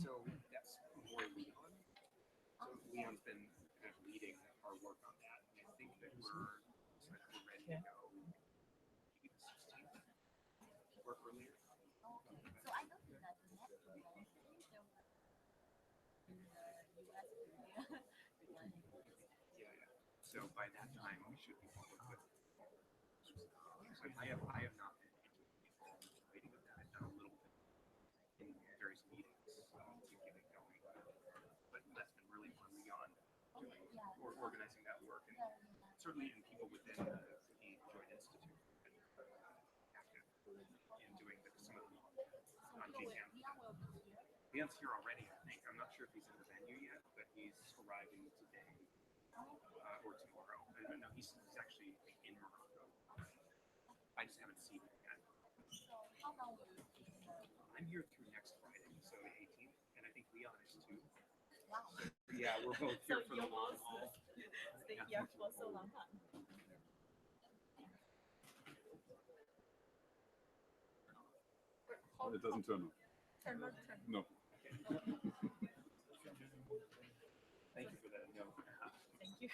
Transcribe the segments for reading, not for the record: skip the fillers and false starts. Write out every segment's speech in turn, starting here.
So that's more Leon. So Leon's been kind of leading our work on that. And I think that we're ready to go. Maybe the 16th or earlier. So I noticed that the next event Yeah. So by that time we should be public with. I have not been waiting with that. I've done a little bit in various meetings to get it going. But that's been really fun beyond doing or organizing that work, and certainly even people within the Joint Institute have been active in doing some of the on GCAM. Leon's here already, I think. I'm not sure if he's in the venue yet, but he's arriving today or tomorrow. No, he's actually in Morocco. I just haven't seen him yet. I'm here through next Friday, so the 18th, and I think Leon is too. Wow. Yeah, we're both here for the long haul. Stay here for so long time. It doesn't turn on. No. Thank you for that. No. Thank you.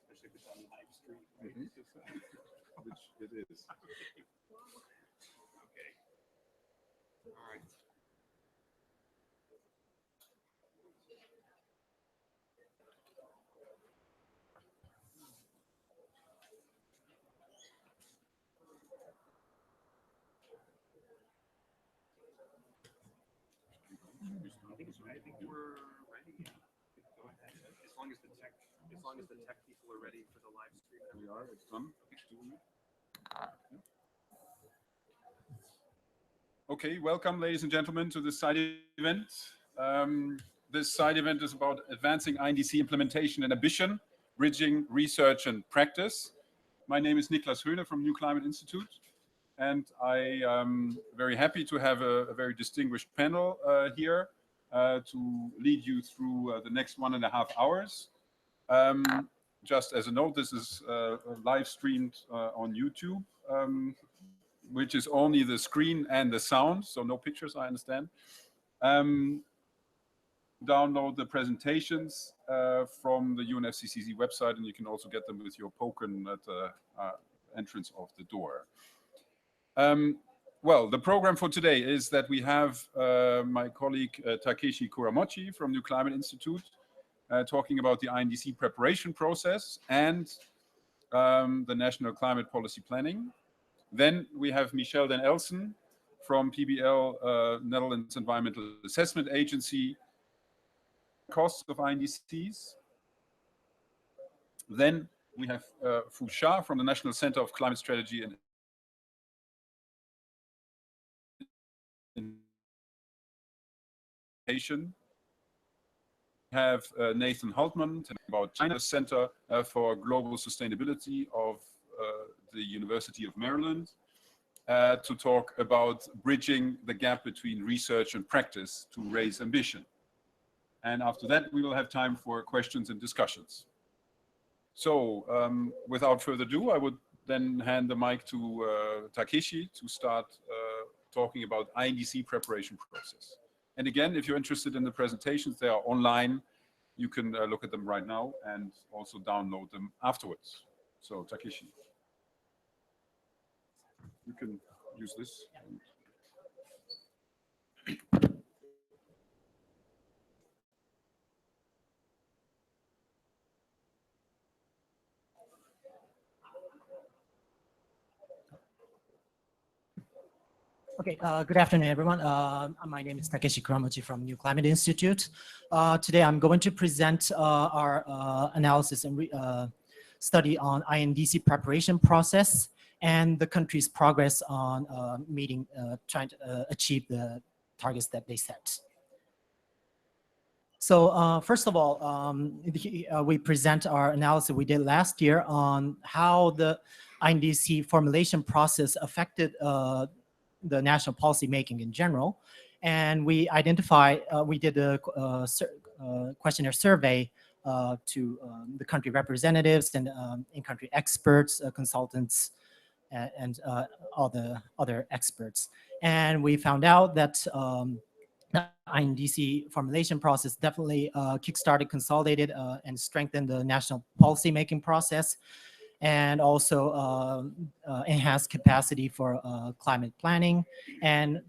Especially if it's on live stream. Which it is. Okay. All right. I think we're ready. Go ahead. As long as the tech people are ready for the live stream. We are. It's done. Okay, welcome, ladies and gentlemen, to this side event. This side event is about advancing INDC implementation and ambition, bridging research and practice. My name is Niklas Höhne from NewClimate Institute, and I am very happy to have a very distinguished panel here to lead you through the next 1.5 hours. Just as a note, this is live streamed on YouTube, which is only the screen and the sound, so no pictures, I understand. Download the presentations from the UNFCCC website, and you can also get them with your token at the entrance of the door. Well, the program for today is that we have my colleague Takeshi Kuramochi from NewClimate Institute talking about the INDC preparation process and the National Climate Policy Planning. Then we have Michel den Elzen from PBL, Netherlands Environmental Assessment Agency, costs of INDCs. Then we have Fu Xia from the National Center of Climate Strategy and Innovation. We have Nathan Hultman about China's Center for Global Sustainability of the University of Maryland to talk about bridging the gap between research and practice to raise ambition. And after that, we will have time for questions and discussions. So without further ado, I would then hand the mic to Takeshi to start talking about INDC preparation process. And again, if you're interested in the presentations, they are online. You can look at them right now and also download them afterwards. So Takeshi, you can use this. Okay, good afternoon, everyone. My name is Takeshi Kuramochi from NewClimate Institute. Today, I'm going to present our analysis and study on INDC preparation process and the country's progress on trying to achieve the targets that they set. So first of all, we present our analysis we did last year on how the INDC formulation process affected the national policy making in general. And we did a questionnaire survey to the country representatives and in-country experts, consultants, and all the other experts. And we found out that the INDC formulation process definitely kickstarted, consolidated, and strengthened the national policy-making process, and also enhanced capacity for climate planning. And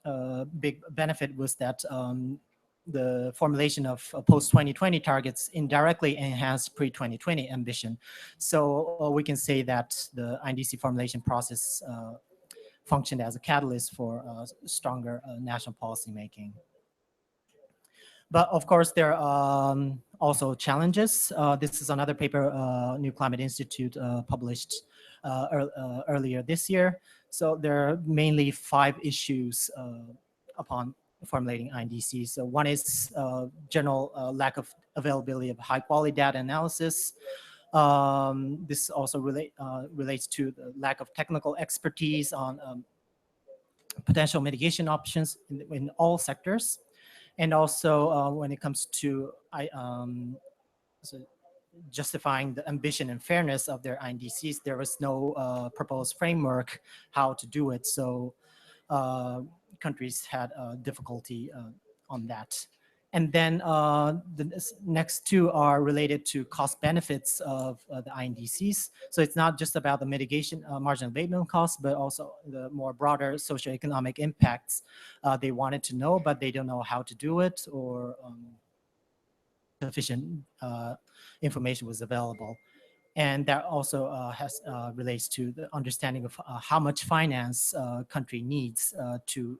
a big benefit was that the formulation of post-2020 targets indirectly enhanced pre-2020 ambition. So we can say that the INDC formulation process functioned as a catalyst for stronger national policy making. But of course, there are also challenges. This is another paper NewClimate Institute published earlier this year. So there are mainly 5 issues upon formulating INDC. So one is general lack of availability of high quality data analysis. This also relates to the lack of technical expertise on potential mitigation options in all sectors. And also when it comes to justifying the ambition and fairness of their INDCs, there was no proposed framework how to do it. So countries had difficulty on that. And then the next 2 are related to cost benefits of the INDCs. So it's not just about the mitigation marginal abatement costs, but also the more broader socioeconomic impacts they wanted to know, but they don't know how to do it, or sufficient information was available. And that also relates to the understanding of how much finance country needs to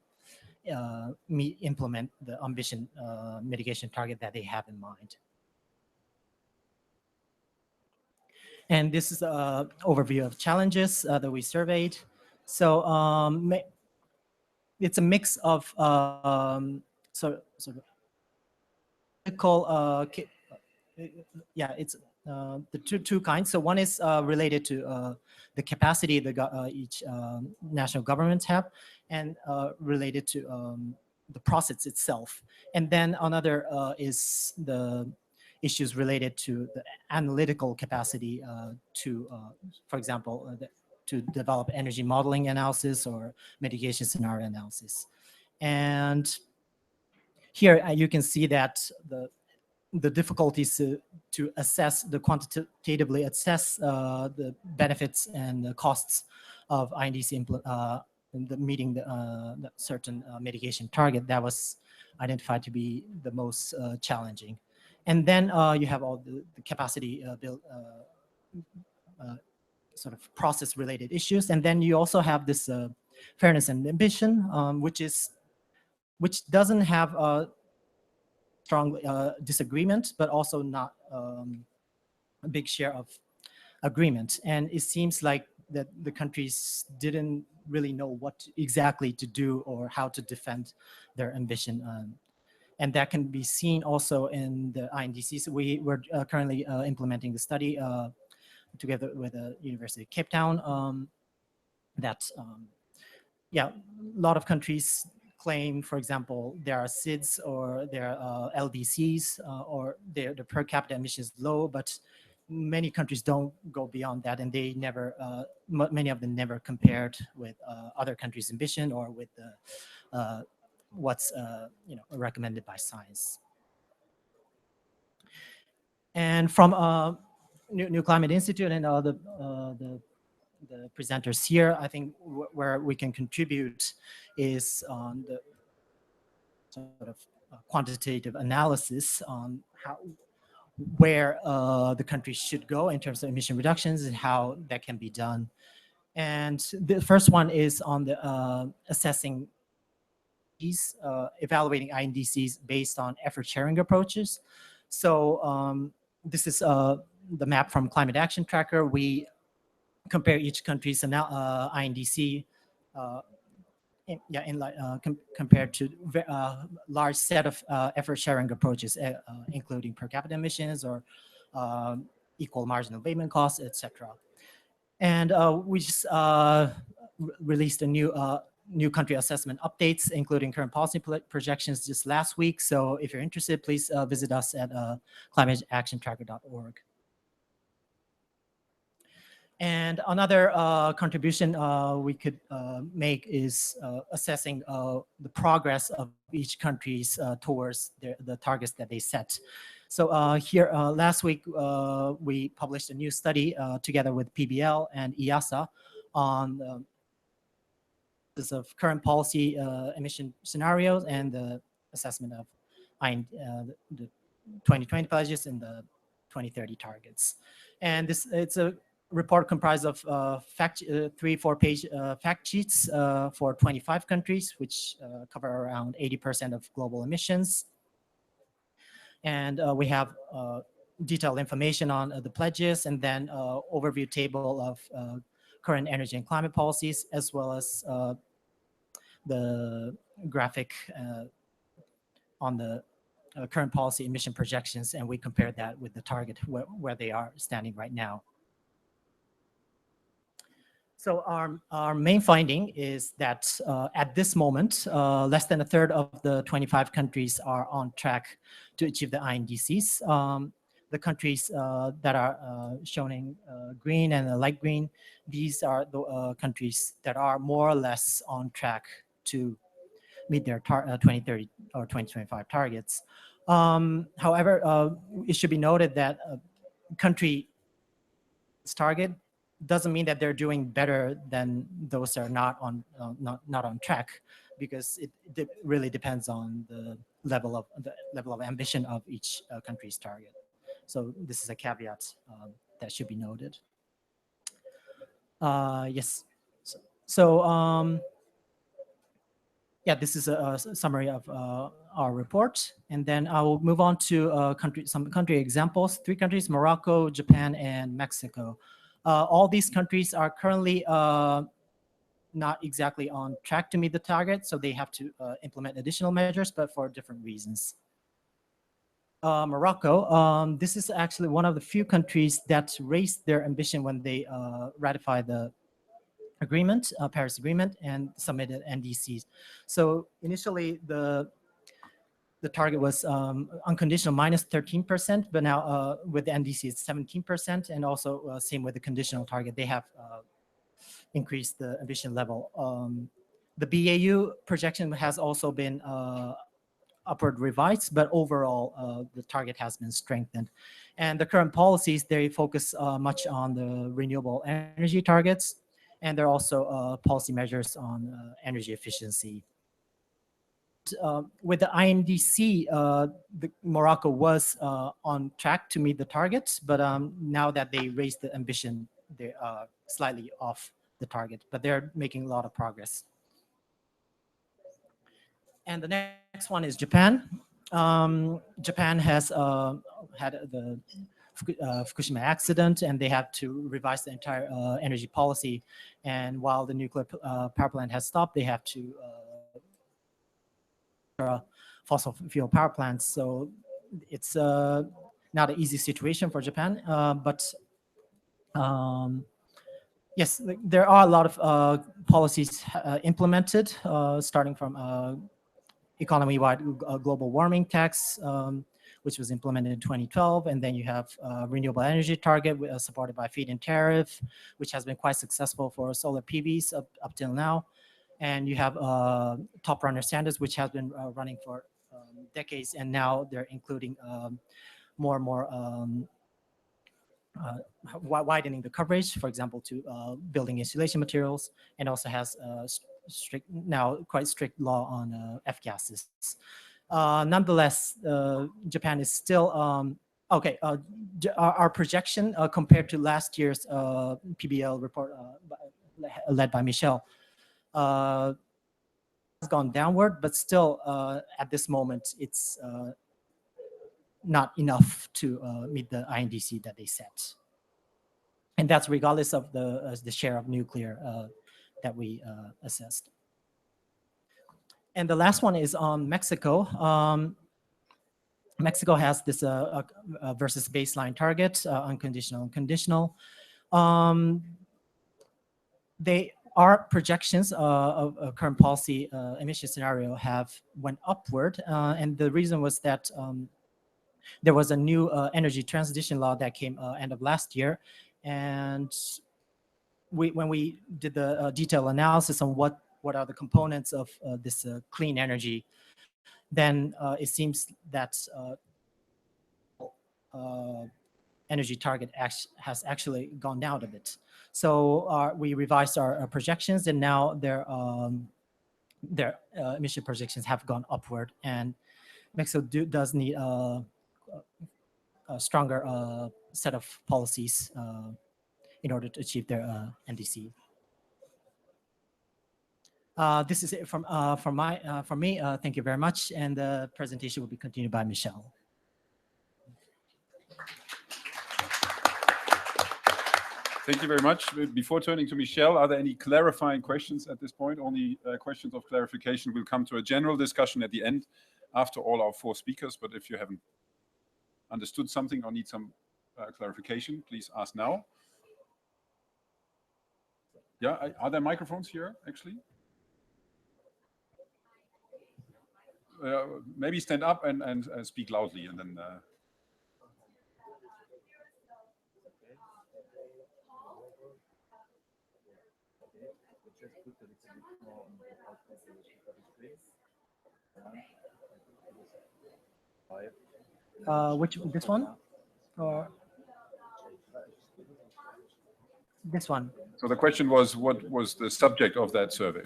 implement the ambition mitigation target that they have in mind. And this is an overview of challenges that we surveyed. So it's a mix of sort of it's the two kinds. So one is related to the capacity that each national governments have, and related to the process itself. And then another is the issues related to the analytical capacity to, for example, to develop energy modeling analysis or mitigation scenario analysis. And here you can see that the difficulties to assess, quantitatively assess the benefits and the costs of INDC meeting the certain mitigation target that was identified to be the most challenging. And then you have all the capacity build, sort of process-related issues. And then you also have this fairness and ambition, which doesn't have a strong disagreement, but also not a big share of agreement. And it seems like that the countries didn't really know what exactly to do or how to defend their ambition. And that can be seen also in the INDC. So we're currently implementing the study together with the University of Cape Town. Yeah, a lot of countries claim, for example, there are SIDS or there are LDCs or the per capita emission is low, but many countries don't go beyond that, and they never, many of them never compared with other countries' ambition or with the what's recommended by science. And from NewClimate Institute and the presenters here, I think where we can contribute is on the sort of quantitative analysis on where the country should go in terms of emission reductions and how that can be done. And the first one is on the assessing these, evaluating INDCs based on effort sharing approaches. So this is the map from Climate Action Tracker. We compare each country's INDC compared to large set of effort sharing approaches, including per capita emissions or equal marginal abatement costs, etc. And we just released a new country assessment updates, including current policy projections just last week. So if you're interested, please visit us at climateactiontracker.org. And another contribution we could make is assessing the progress of each country's towards the targets that they set. So here last week, we published a new study together with PBL and EASA on of current policy emission scenarios and the assessment of the 2020 pledges and the 2030 targets. And it's a report comprised of 3-4 page fact sheets for 25 countries, which cover around 80% of global emissions. And we have detailed information on the pledges, and then overview table of current energy and climate policies, as well as the graphic on the current policy emission projections, and we compared that with the target where they are standing right now. So our main finding is that at this moment, less than a third of the 25 countries are on track to achieve the INDCs. The countries that are shown in green and light green, these are the countries that are more or less on track to meet their 2030 or 2025 targets. However, it should be noted that country's target doesn't mean that they're doing better than those that are not on track, because it really depends on the level of ambition of each country's target. So this is a caveat that should be noted. Yes. So yeah, this is a summary of our report, and then I will move on to some country examples. 3 countries: Morocco, Japan, and Mexico. All these countries are currently not exactly on track to meet the target, so they have to implement additional measures, but for different reasons. Morocco, this is actually one of the few countries that raised their ambition when they ratified the agreement, Paris Agreement, and submitted NDCs. So initially, the target was unconditional minus 13%, but now with the NDC it's 17%, and also same with the conditional target, they have increased the ambition level. The BAU projection has also been upward revised, but overall the target has been strengthened. And the current policies, they focus much on the renewable energy targets, and there are also policy measures on energy efficiency. With the INDC, Morocco was on track to meet the targets, but now that they raised the ambition, they are slightly off the target, but they're making a lot of progress. And the next one is Japan. Japan has had the Fukushima accident, and they have to revise the entire energy policy. And while the nuclear power plant has stopped, they have to fossil fuel power plants. So it's not an easy situation for Japan, but yes, there are a lot of policies implemented, starting from economy-wide global warming tax, which was implemented in 2012. And then you have renewable energy target supported by feed-in tariff, which has been quite successful for solar PVs up till now. And you have top runner standards, which has been running for decades, and now they're including more and more widening the coverage, for example, to building insulation materials, and also has quite strict law on F-gases. Nonetheless, Japan is still okay. Our projection compared to last year's PBL report led by Michel has gone downward, but still at this moment it's not enough to meet the INDC that they set. And that's regardless of the share of nuclear that we assessed. And the last one is on Mexico. Mexico has this versus baseline target, unconditional and conditional. Our projections of current policy emission scenario went upward, and the reason was that there was a new energy transition law that came end of last year, and when we did the detailed analysis on what are the components of this clean energy, then it seems that energy target has actually gone down a bit. So we revised our projections, and now their emission projections have gone upward, and Mexico does need a stronger set of policies in order to achieve their NDC. This is it from me. Thank you very much, and the presentation will be continued by Michel. Thank you very much. Before turning to Michel, are there any clarifying questions at this point? Only questions of clarification will come to a general discussion at the end after all our 4 speakers. But if you haven't understood something or need some clarification, please ask now. Yeah, are there microphones here, actually? Maybe stand up and speak loudly, and then... This one or this one? So the question was, what was the subject of that survey?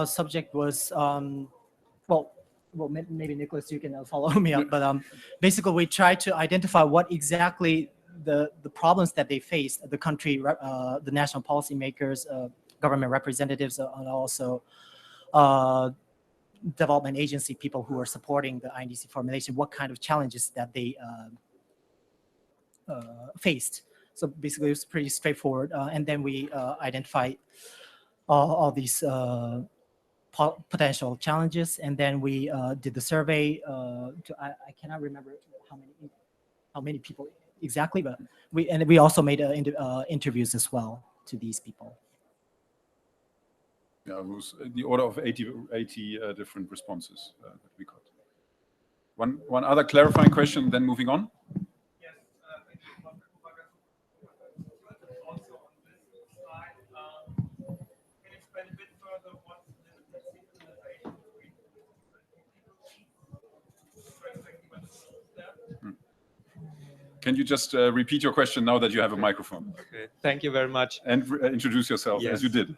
Subject was well, maybe Niklas, you can follow me up, but basically we tried to identify what exactly the problems that they faced, the country, the national policymakers, government representatives, and also development agency people who are supporting the INDC formulation, what kind of challenges that they faced. So basically, it was pretty straightforward. And then we identified all these potential challenges, and then we did the survey. I cannot remember how many people exactly, but we also made interviews as well to these people. Yeah, it was the order of 80 different responses that we got. One other clarifying question, then moving on. Yes, thank you. Also on this slide, can you explain a bit further what's the synchronization between Can you just repeat your question now that you have a microphone? Okay, thank you very much. And introduce yourself as you did.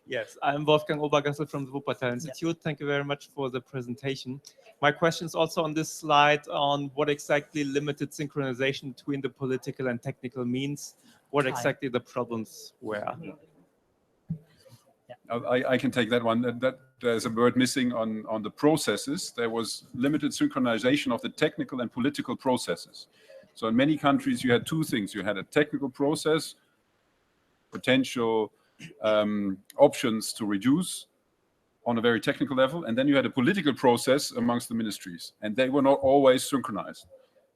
Yes, I'm Wolfgang Obergassel from the Wuppertal Institute. Thank you very much for the presentation. My question is also on this slide on what exactly limited synchronization between the political and technical means, what exactly the problems were. I can take that one. That there's a word missing on the processes. There was limited synchronization of the technical and political processes. So in many countries, you had two things. You had a technical process, potential options to reduce on a very technical level, and then you had a political process amongst the ministries, and they were not always synchronized.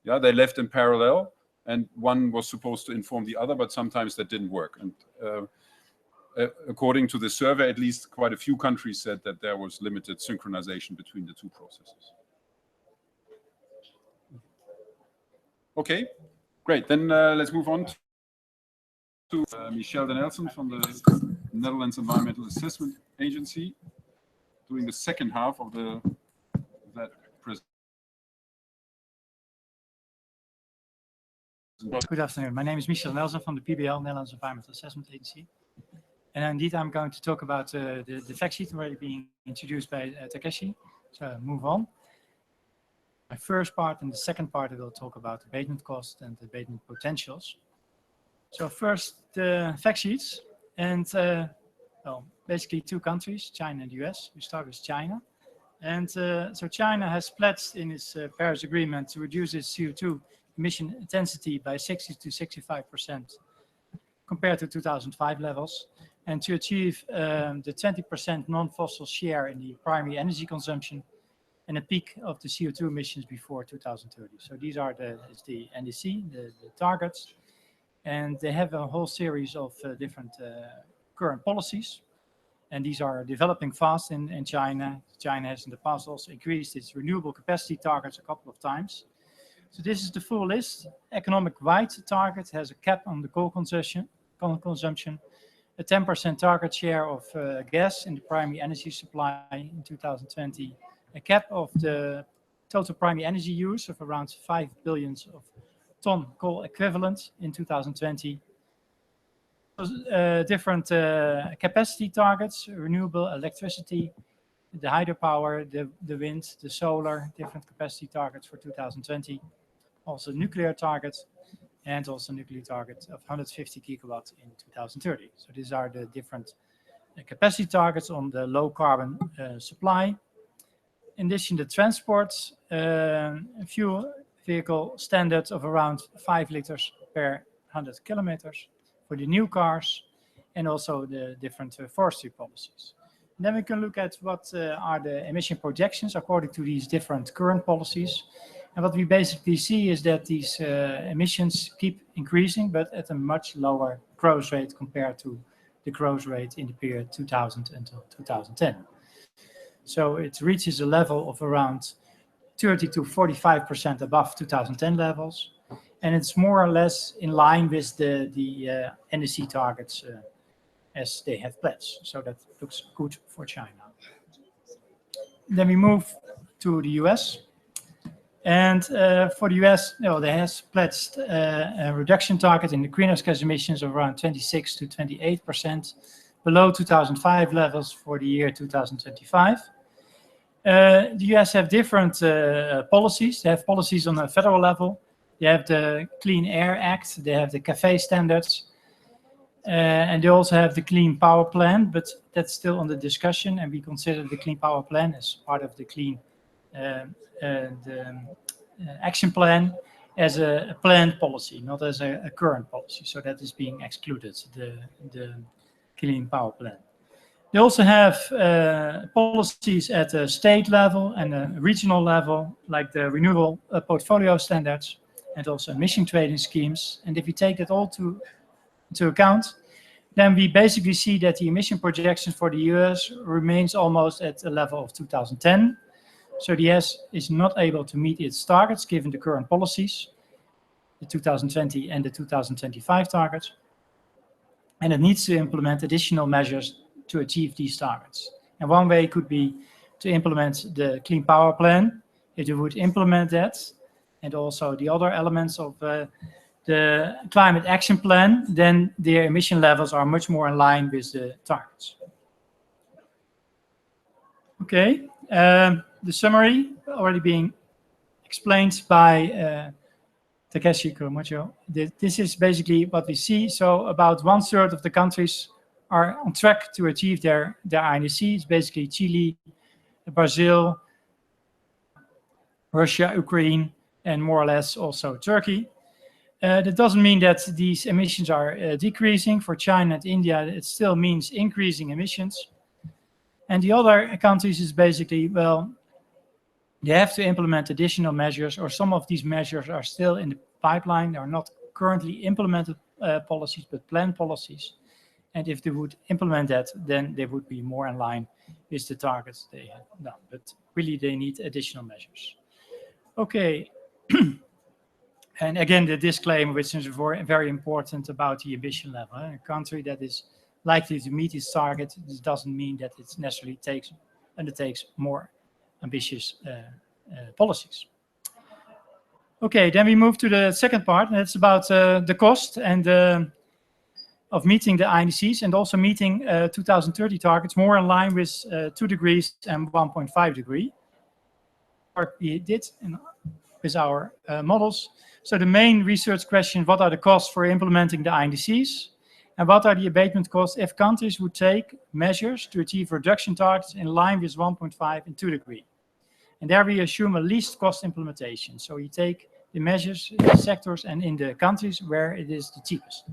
Yeah, they left in parallel, and one was supposed to inform the other, but sometimes that didn't work. And according to the survey, at least quite a few countries said that there was limited synchronization between the two processes. Okay, great. Then let's move on to Michel and Elzen from the Netherlands Environmental Assessment Agency, doing the second half of that presentation. Good afternoon. My name is Michel and Elzen from the PBL, Netherlands Environmental Assessment Agency. And indeed, I'm going to talk about the fact sheet already being introduced by Takeshi. So move on. My first part and the second part, I will talk about abatement cost and abatement potentials. So first, the fact sheets, and well, basically two countries, China and the US. We start with China. And so China has pledged in its Paris Agreement to reduce its CO2 emission intensity by 60 to 65% compared to 2005 levels, and to achieve the 20% non-fossil share in the primary energy consumption and a peak of the CO2 emissions before 2030. So these are the NDC, the targets, and they have a whole series of different current policies. And these are developing fast in China. China has in the past also increased its renewable capacity targets a couple of times. So this is the full list. Economic wide target has a cap on the coal consumption, a 10% target share of gas in the primary energy supply in 2020, a cap of the total primary energy use of around 5 billion of ton coal equivalent in 2020. Different capacity targets, renewable electricity, the hydropower, the wind, the solar, different capacity targets for 2020. Also nuclear targets, and also nuclear target of 150 gigawatts in 2030. So these are the different capacity targets on the low carbon supply. In addition, the transports, fuel vehicle standards of around 5 liters per 100 kilometers for the new cars, and also the different forestry policies. And then we can look at what are the emission projections according to these different current policies. And what we basically see is that these emissions keep increasing, but at a much lower growth rate compared to the growth rate in the period 2000 until 2010. So it reaches a level of around 30 to 45% above 2010 levels. And it's more or less in line with the NDC targets as they have pledged. So that looks good for China. Then we move to the US. And for the US, they have pledged a reduction target in the greenhouse gas emissions of around 26 to 28% below 2005 levels for the year 2025. The US have different policies. They have policies on a federal level. They have the Clean Air Act. They have the CAFE standards. And they also have the Clean Power Plan, but that's still under discussion. And we consider the Clean Power Plan as part of the Clean Action Plan as a planned policy, not as a current policy. So that is being excluded, the Clean Power Plan. They also have policies at a state level and a regional level, like the renewable portfolio standards and also emission trading schemes. And if you take that all into account, then we basically see that the emission projections for the US remains almost at a level of 2010. So the US is not able to meet its targets given the current policies, the 2020 and the 2025 targets. And it needs to implement additional measures to achieve these targets. And one way could be to implement the Clean Power Plan. If you would implement that, and also the other elements of the Climate Action Plan, then their emission levels are much more in line with the targets. Okay, the summary already being explained by Takeshi Kuromocho. This is basically what we see. So about 1/3 of the countries are on track to achieve their INDC. It's basically Chile, Brazil, Russia, Ukraine, and more or less also Turkey. That doesn't mean that these emissions are decreasing. For China and India, it still means increasing emissions. And the other countries is basically, well, they have to implement additional measures, or some of these measures are still in the pipeline. They are not currently implemented policies, but planned policies. And if they would implement that, then they would be more in line with the targets they have done. But really, they need additional measures. Okay. And again, the disclaimer, which is very important about the ambition level. A country that is likely to meet its target, this doesn't mean that it necessarily undertakes more ambitious policies. Okay, then we move to the second part, and it's about the cost and of meeting the INDCs and also meeting 2030 targets more in line with 2 degrees and 1.5 degree. What we did with our models. So the main research question, what are the costs for implementing the INDCs? And what are the abatement costs if countries would take measures to achieve reduction targets in line with 1.5 and 2 degree? And there we assume a least cost implementation. So you take the measures in the sectors and in the countries where it is the cheapest.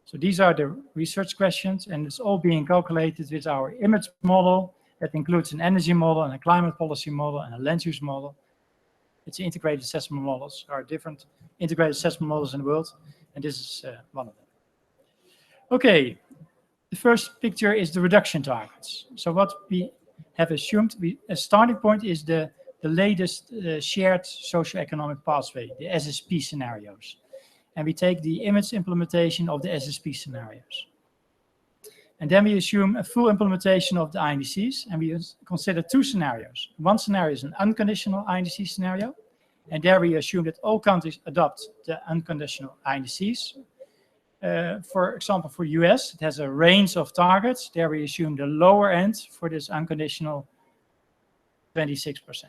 So these are the research questions, and it's all being calculated with our image model that includes an energy model and a climate policy model and a land use model. It's integrated assessment models. There are different integrated assessment models in the world, and this is one of them. Okay, the first picture is the reduction targets. So what we have assumed, a starting point is the latest shared socioeconomic pathway, the SSP scenarios. And we take the image implementation of the SSP scenarios. And then we assume a full implementation of the INDCs, and we consider two scenarios. One scenario is an unconditional INDC scenario, and there we assume that all countries adopt the unconditional INDCs. For example, for US, it has a range of targets. There we assume the lower end for this unconditional 26%.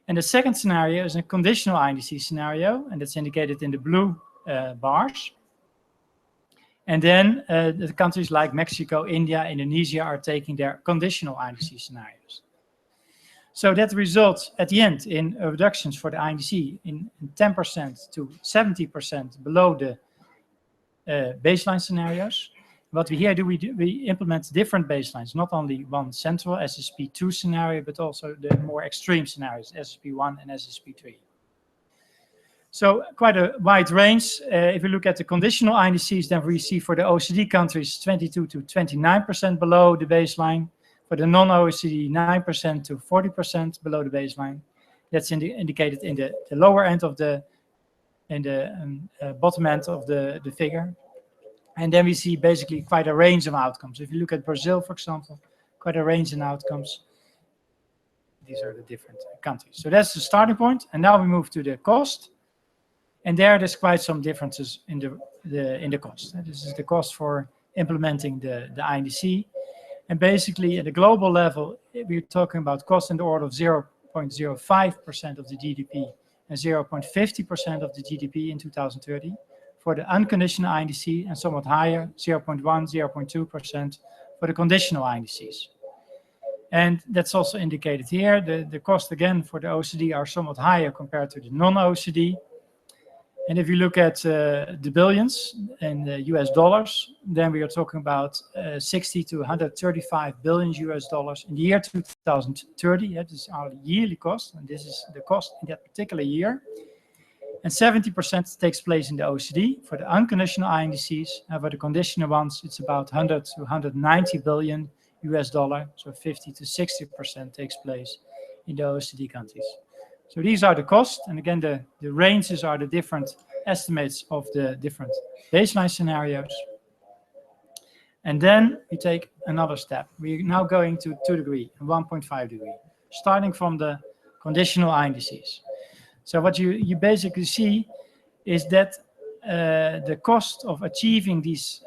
And the second scenario is a conditional INDC scenario, and that's indicated in the blue bars. And then the countries like Mexico, India, Indonesia are taking their conditional INDC scenarios. So that results at the end in reductions for the INDC in 10% to 70% below the baseline scenarios. What we here do, we implement different baselines, not only one central SSP2 scenario, but also the more extreme scenarios, SSP1 and SSP3. So quite a wide range. If you look at the conditional INDCs, then we see for the OECD countries 22 to 29% below the baseline. For the non-OECD, 9% to 40% below the baseline. That's indicated in the lower end of the, bottom end of the figure. And then we see basically quite a range of outcomes. If you look at Brazil, for example, quite a range in outcomes. These are the different countries. So that's the starting point. And now we move to the cost. And there's quite some differences in the cost. This is the cost for implementing the INDC. And basically at the global level, we're talking about cost in the order of 0.05% of the GDP and 0.50% of the GDP in 2030 for the unconditional INDC, and somewhat higher, 0.1, 0.2% for the conditional INDCs. And that's also indicated here. The cost again for the OECD are somewhat higher compared to the non-OECD. And if you look at the billions in the US dollars, then we are talking about 60 to 135 billion US dollars in the year 2030. Yeah, this is our yearly cost, and this is the cost in that particular year. And 70% takes place in the OECD for the unconditional INDCs, and for the conditional ones, it's about 100 to 190 billion US dollar. So 50 to 60% takes place in the OECD countries. So these are the costs, and again, the ranges are the different estimates of the different baseline scenarios. And then we take another step. We're now going to 2 degree and 1.5 degree, starting from the conditional INDCs. So what you basically see is that the cost of achieving these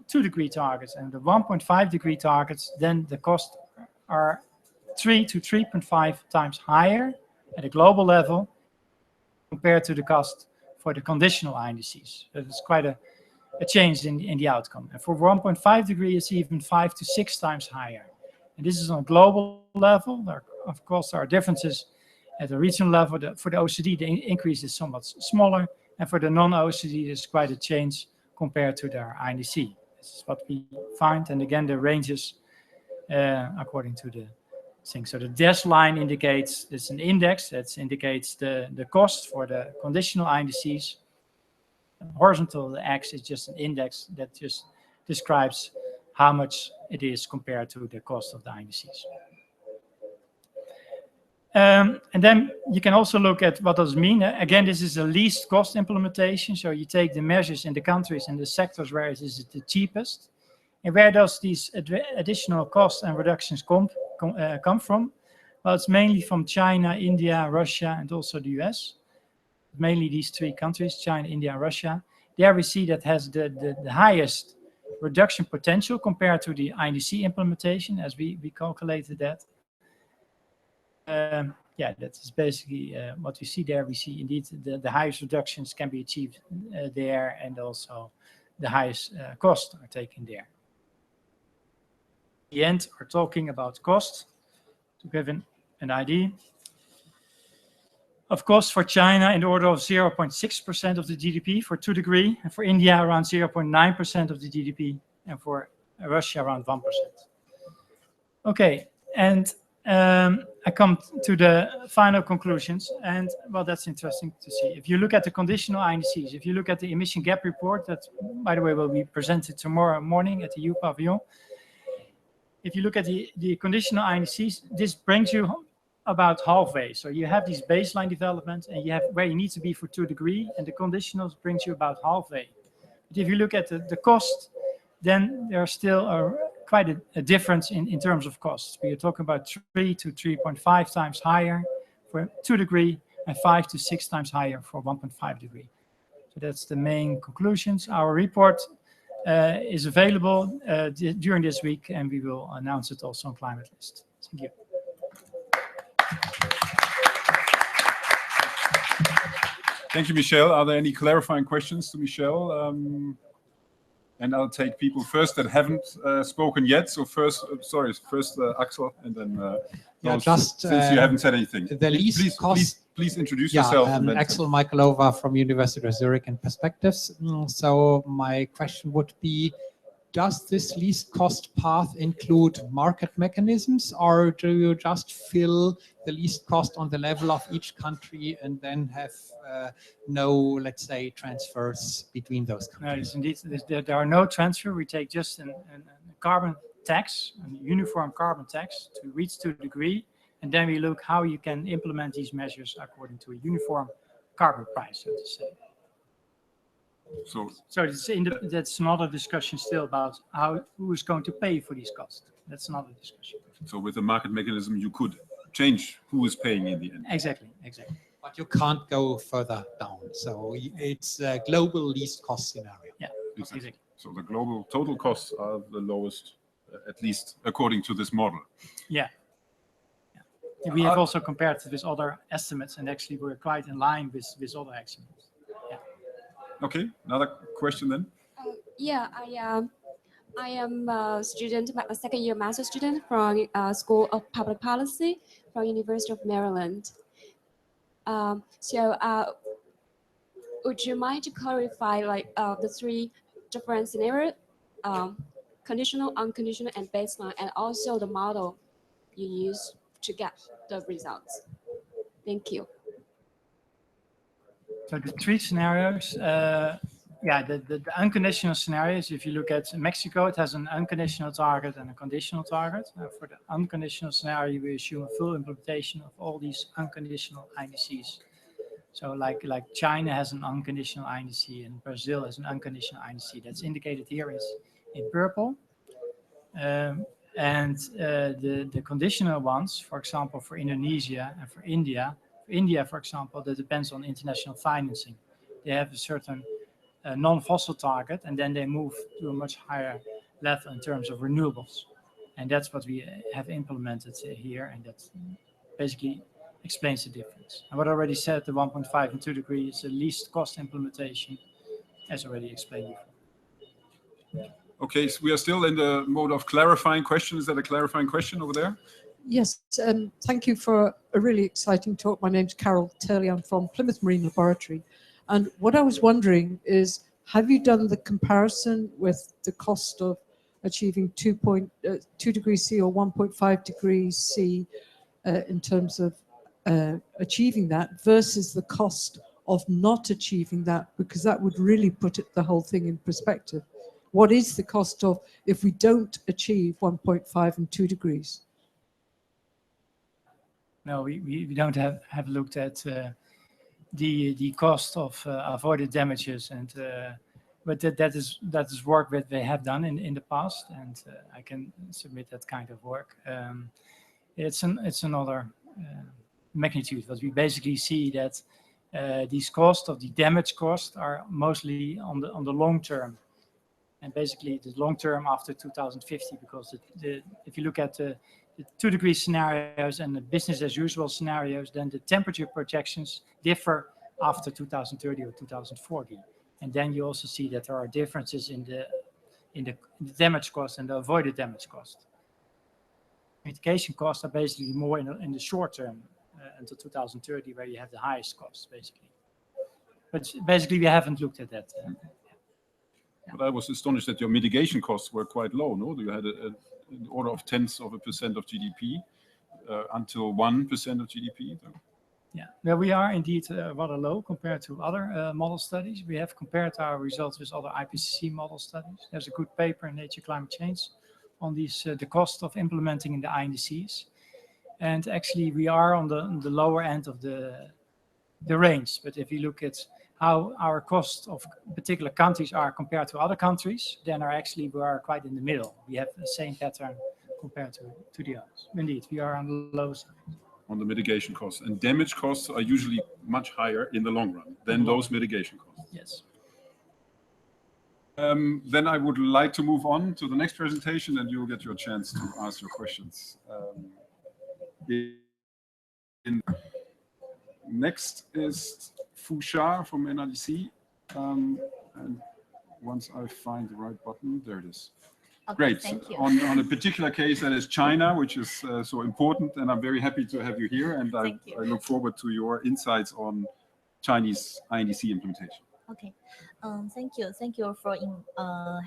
2 degree targets and the 1.5 degree targets, then the costs are 3 to 3.5 times higher at a global level compared to the cost for the conditional INDCs. So it's quite a change in the outcome. And for 1.5 degree, it's even 5 to 6 times higher. And this is on a global level. Of course, there are differences at the regional level. For the OECD, the increase is somewhat smaller. And for the non-OECD, there's quite a change compared to their INDC. This is what we find. And again, the ranges according to the thing. So the dashed line indicates, it's an index that indicates the cost for the conditional INDCs. Horizontal x is just an index that just describes how much it is compared to the cost of the INDCs. And then you can also look at what does it mean. Again, this is a least cost implementation. So you take the measures in the countries and the sectors where it is the cheapest. And where does these additional costs and reductions come from? Well, it's mainly from China, India, Russia, and also the US. Mainly these 3 countries, China, India, and Russia. There we see that has the highest reduction potential compared to the INDC implementation, as we calculated that. Yeah, that is basically what we see there. We see indeed the highest reductions can be achieved there, and also the highest costs are taken there. At the end, we're talking about cost to give an idea. Of course, for China, in the order of 0.6% of the GDP for 2 degrees, and for India, around 0.9% of the GDP, and for Russia, around 1%. Okay, and I come to the final conclusions, and well, that's interesting to see. If you look at the conditional INDCs, if you look at the emission gap report, that, by the way, will be presented tomorrow morning at the U Pavilion. If you look at the conditional INDCs, this brings you about halfway. So you have these baseline developments, and you have where you need to be for 2 degrees, and the conditionals brings you about halfway. But if you look at the cost, then there's still quite a difference in terms of costs. We are talking about 3 to 3.5 times higher for 2 degrees and 5 to 6 times higher for 1.5 degrees. So that's the main conclusions. Our report is available during this week, and we will announce it also on Climate List. Thank you. Thank you, Michel. Are there any clarifying questions to Michel? And I'll take people first that haven't spoken yet. So first, first Axel, and then yeah, just since you haven't said anything. The least cost. Please introduce yourself. Axel Michalova from University of Zurich and Perspectives. So my question would be, does this least cost path include market mechanisms, or do you just fill the least cost on the level of each country and then have no, let's say, transfers between those countries? No, indeed, there are no transfer. We take just a carbon tax, a uniform carbon tax to reach 2 degrees, and then we look how you can implement these measures according to a uniform carbon price, so to say. So that's another discussion still about who is going to pay for these costs. That's another discussion. So with the market mechanism, you could change who is paying in the end. Exactly. But you can't go further down. So it's a global least cost scenario. Yeah, exactly. So the global total costs are the lowest, at least according to this model. Yeah. We have also compared it with other estimates, and actually we're quite in line with other estimates. Yeah. Okay, another question then. I am a student, a second-year master's student from School of Public Policy from University of Maryland. Would you mind to clarify the 3 different scenarios, conditional, unconditional, and baseline, and also the model you use to get the results? Thank you. So the 3 scenarios, the unconditional scenarios, if you look at Mexico, it has an unconditional target and a conditional target. For the unconditional scenario, we assume a full implementation of all these unconditional INDCs. So like China has an unconditional INDC and Brazil has an unconditional INDC. That's indicated here is in purple. The conditional ones, for example, for Indonesia and for India, for example, that depends on international financing. They have a certain non-fossil target, and then they move to a much higher level in terms of renewables. And that's what we have implemented here, and that basically explains the difference. And what I already said, the 1.5 and 2 degrees is the least cost implementation, as already explained before. Okay, so we are still in the mode of clarifying questions. Is that a clarifying question over there? Yes, thank you for a really exciting talk. My name's Carol Turley. I'm from Plymouth Marine Laboratory. And what I was wondering is, have you done the comparison with the cost of achieving 2 degrees C or 1.5 degrees C in terms of achieving that versus the cost of not achieving that? Because that would really put the whole thing in perspective. What is the cost of if we don't achieve 1.5 and 2 degrees? No, we don't have looked at the cost of avoided damages, and but that is work that they have done in the past, and I can submit that kind of work. It's another magnitude, but we basically see that these costs of the damage costs are mostly on the long term. And basically the long term after 2050, because if you look at the 2 degree scenarios and the business as usual scenarios, then the temperature projections differ after 2030 or 2040. And then you also see that there are differences in the damage cost and the avoided damage cost. Mitigation costs are basically more in the short term until 2030, where you have the highest costs, basically. But basically, we haven't looked at that. But I was astonished that your mitigation costs were quite low, no? You had an order of tenths of a percent of GDP until 1% of GDP. So. Yeah, well, we are indeed rather low compared to other model studies. We have compared our results with other IPCC model studies. There's a good paper in Nature Climate Change on these the cost of implementing in the INDCs. And actually, we are on the lower end of the range. But if you look at how our costs of particular countries are compared to other countries, then we are quite in the middle. We have the same pattern compared to the others. Indeed, we are on the low side. On the mitigation costs. And damage costs are usually much higher in the long run than those mitigation costs. Yes. Then I would like to move on to the next presentation, and you'll get your chance to ask your questions. Next is Fusha from NDC. And once I find the right button, there it is. Okay, great. Thank you. On a particular case that is China, which is so important, and I'm very happy to have you here. And I look forward to your insights on Chinese INDC implementation. Okay, thank you for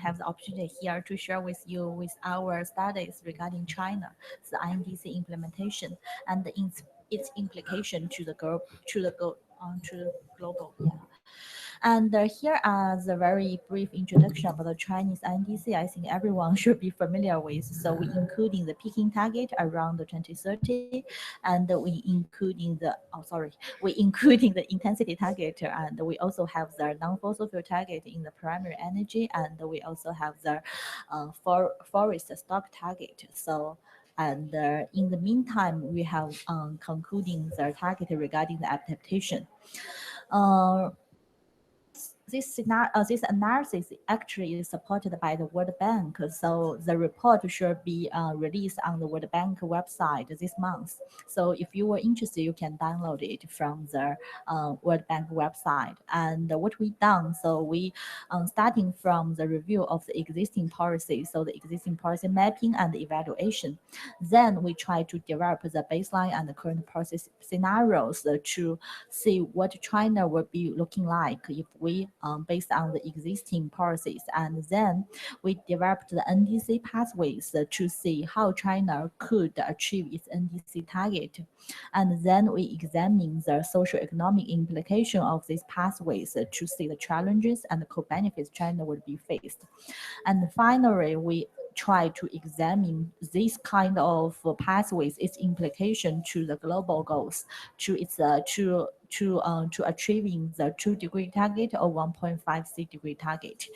have the opportunity here to share with you with our studies regarding China, the INDC implementation and its implication to the global. Yeah. And here are the very brief introduction about the Chinese INDC. I think everyone should be familiar with. So we including the peaking target around the 2030, and we including the intensity target, and we also have the non-fossil fuel target in the primary energy, and we also have the forest stock target. So. And in the meantime, we have concluding the target regarding the adaptation. This analysis actually is supported by the World Bank. So the report should be released on the World Bank website this month. So if you were interested, you can download it from the World Bank website. And what we done, so we starting from the review of the existing policy, so the existing policy mapping and evaluation. Then we try to develop the baseline and the current policy scenarios to see what China would be looking like if we based on the existing policies. And then we developed the NDC pathways to see how China could achieve its NDC target. And then we examine the socio-economic implication of these pathways to see the challenges and the co-benefits China would be faced. And finally, we try to examine this kind of pathways, its implication to the global goals, to its to achieving the 2-degree target or 1.5°C target.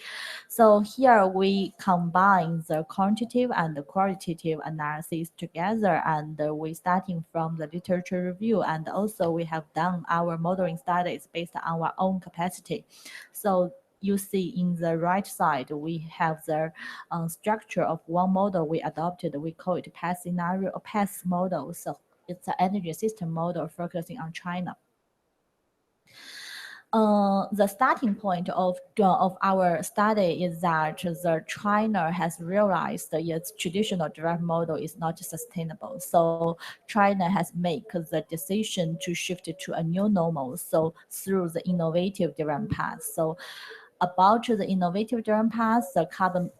So here we combine the quantitative and the qualitative analysis together, and we starting from the literature review, and also we have done our modeling studies based on our own capacity. So you see in the right side, we have the structure of one model we adopted. We call it PASS scenario or PASS model. So it's an energy system model focusing on China. The starting point of our study is that the China has realized that its traditional direct model is not sustainable. So China has made the decision to shift to a new normal. So through the innovative direct path. So about the innovative direct path, the carbon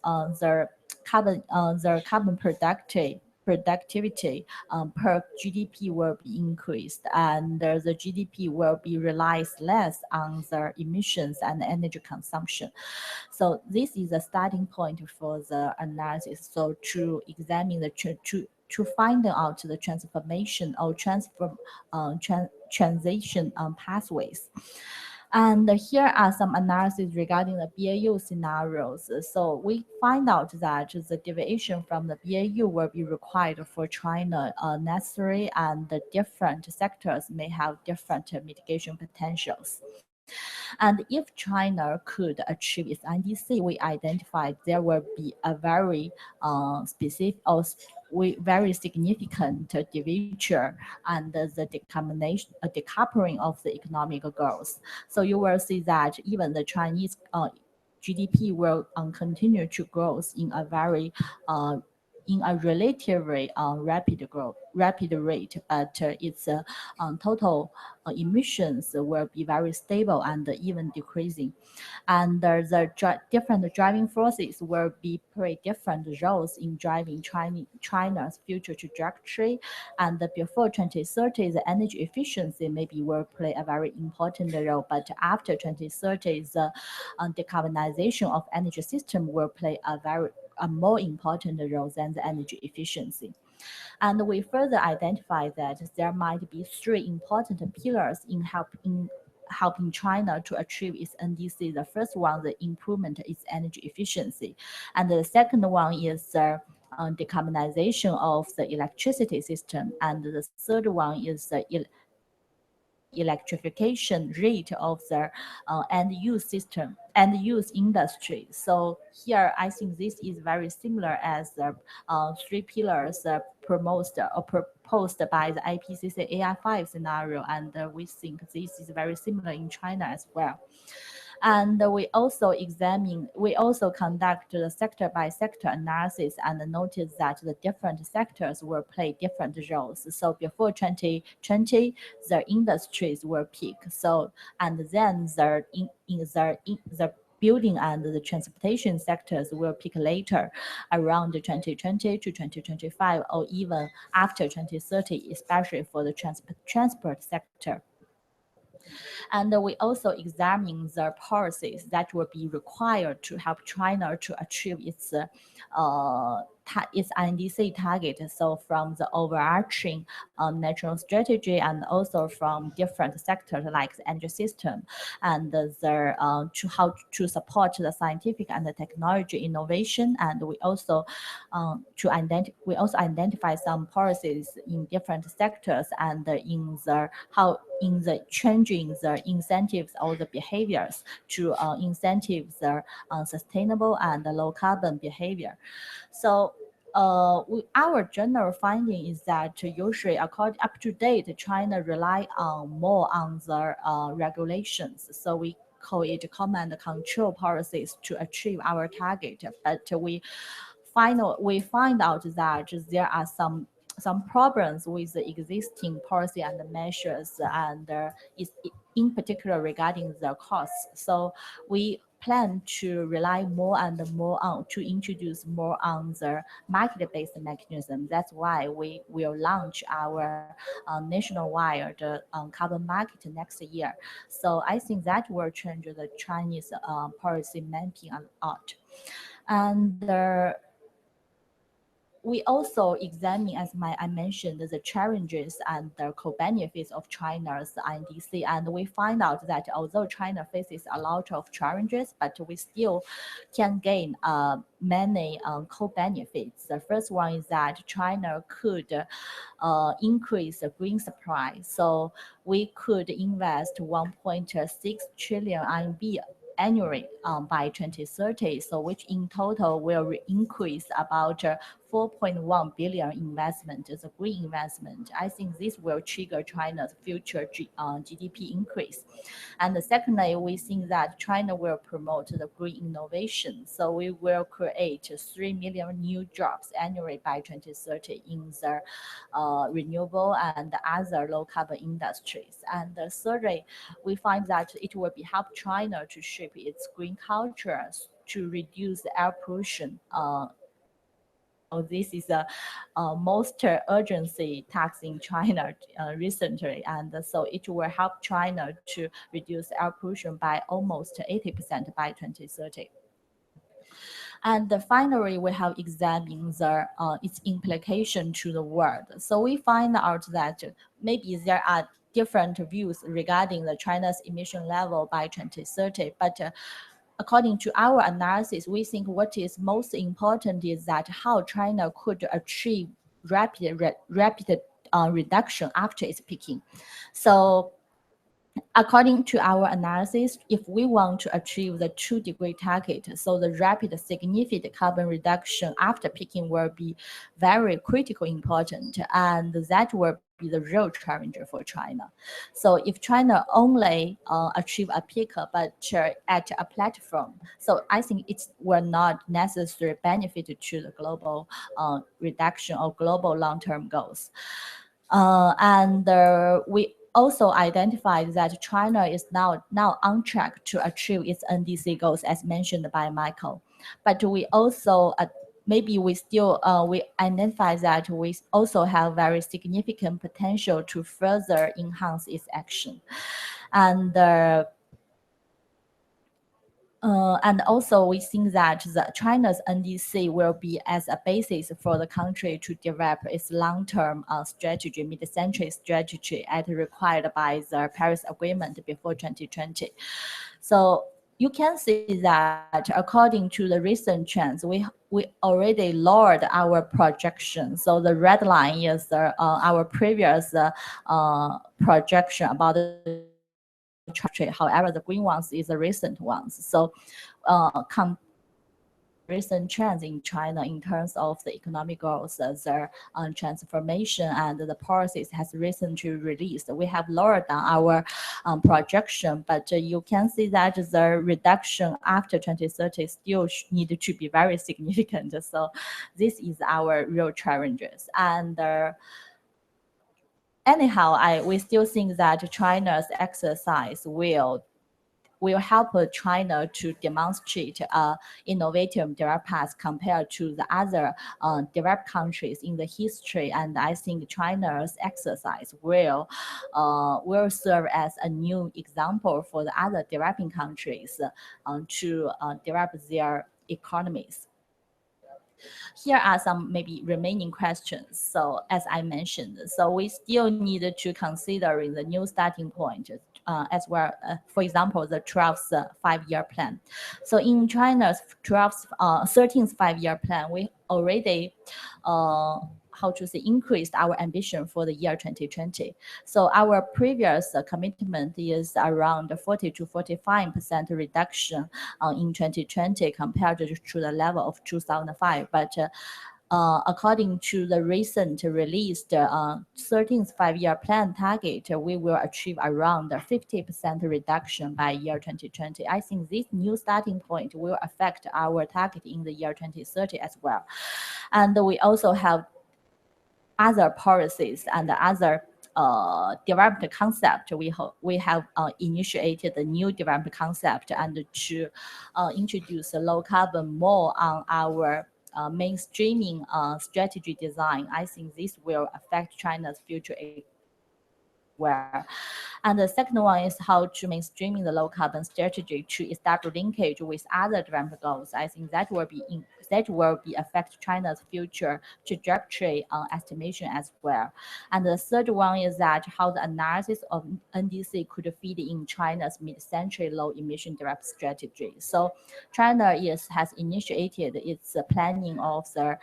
productivity per GDP will be increased, and the GDP will be relies less on the emissions and energy consumption. So this is the starting point for the analysis. So to examine the to find out the transformation or transition pathways. And here are some analyses regarding the BAU scenarios. So we find out that the deviation from the BAU will be required for China necessary, and the different sectors may have different mitigation potentials. And if China could achieve its NDC, we identified there will be a very specific or very significant departure and the decoupling of the economic growth. So you will see that even the Chinese GDP will continue to grow in a very in a relatively rapid rate, but its total emissions will be very stable and even decreasing. And the different driving forces will be play different roles in driving China's future trajectory. And before 2030, the energy efficiency maybe will play a very important role, but after 2030, the decarbonization of energy system will play a more important role than the energy efficiency. And we further identify that there might be three important pillars in helping China to achieve its NDC. The first one, the improvement of its energy efficiency. And the second one is the decarbonization of the electricity system. And the third one is the electrification rate of the end use industry. So here I think this is very similar as the three pillars proposed by the IPCC AI5 scenario, and we think this is very similar in China as well. And we also conduct the sector by sector analysis and notice that the different sectors will play different roles. So before 2020, the industries will peak. So, and then the building and the transportation sectors will peak later, around 2020 to 2025, or even after 2030, especially for the transport sector. And we also examine the policies that will be required to help China to achieve its INDC target. So from the overarching national strategy, and also from different sectors like the energy system, and how to support the scientific and the technology innovation. And we also identify some policies in different sectors, and in the changing the incentives or the behaviors to incentives the sustainable and low carbon behavior. So our general finding is that usually, up to date, China rely more on the regulations. So we call it command control policies to achieve our target. But we find out that there are some problems with the existing policy and measures, and in particular regarding the costs. So we plan to rely more and more on to introduce more on the market-based mechanism. That's why we will launch our nationwide carbon market next year. So I think that will change the Chinese policy mapping a lot. And we also examine, as I mentioned, the challenges and the co-benefits of China's INDC, and we find out that although China faces a lot of challenges, but we still can gain many co-benefits. The first one is that China could increase the green supply. So we could invest 1.6 trillion RMB annually by 2030, so which in total will increase about 4.1 billion investment as a green investment. I think this will trigger China's future GDP increase. And secondly, we think that China will promote the green innovation. So we will create 3 million new jobs annually by 2030 in the renewable and other low carbon industries. And thirdly, we find that it will help China to shape its green culture to reduce air pollution. This is the most urgency task in China recently, and so it will help China to reduce air pollution by almost 80% by 2030. And finally, we have examined its implication to the world. So we find out that maybe there are different views regarding the China's emission level by 2030, but according to our analysis, we think what is most important is that how China could achieve rapid reduction after its peaking. So according to our analysis, if we want to achieve the 2-degree target, so the rapid significant carbon reduction after peaking will be very critical important, and that will be the real challenge for China. So if China only achieve a peak but at a platform, so I think it will not necessarily benefit to the global reduction or global long-term goals. We also identified that China is now on track to achieve its NDC goals, as mentioned by Michael. But we also maybe we still we identify that we also have very significant potential to further enhance its action, and also we think that China's NDC will be as a basis for the country to develop its long-term strategy, mid-century strategy, as required by the Paris Agreement before 2020. So you can see that according to the recent trends, we already lowered our projection. So the red line is our previous projection about the trajectory. However, the green ones is the recent ones. So recent trends in China in terms of the economic growth, the transformation, and the policies has recently released. We have lowered down our projection, but you can see that the reduction after 2030 still need to be very significant. So this is our real challenges. And anyhow, we still think that China's exercise will help China to demonstrate innovative development paths compared to the other developed countries in the history. And I think China's exercise will serve as a new example for the other developing countries to develop their economies. Here are some maybe remaining questions. So as I mentioned, so we still need to consider in the new starting point as well, for example, the 12th five-year plan. So in China's 13th five-year plan, we already increased our ambition for the year 2020. So our previous commitment is around 40 to 45% reduction in 2020 compared to the level of 2005. But according to the recent released 13th five-year plan target, we will achieve around 50% reduction by year 2020. I think this new starting point will affect our target in the year 2030 as well. And we also have other policies and other developed concept. We have initiated a new development concept and to introduce low carbon more on our mainstreaming strategy design. I think this will affect China's future well. And the second one is how to mainstreaming the low carbon strategy to establish linkage with other development goals. I think that will be affect China's future trajectory estimation as well. And the third one is that how the analysis of NDC could feed in China's mid-century low emission development strategy. So China has initiated its planning of the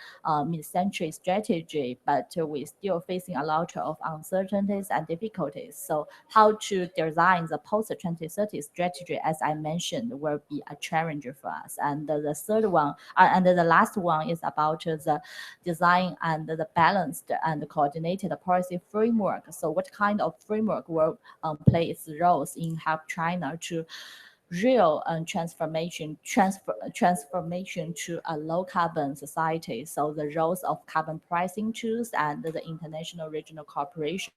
mid-century strategy, but we're still facing a lot of uncertainties and difficulties. So how to design the post-2030 strategy, as I mentioned, will be a challenge for us. And the third one, and the last one is about the design and the balanced and coordinated policy framework. So what kind of framework will play its roles in help China to real transformation to a low carbon society? So the roles of carbon pricing tools and the international regional cooperation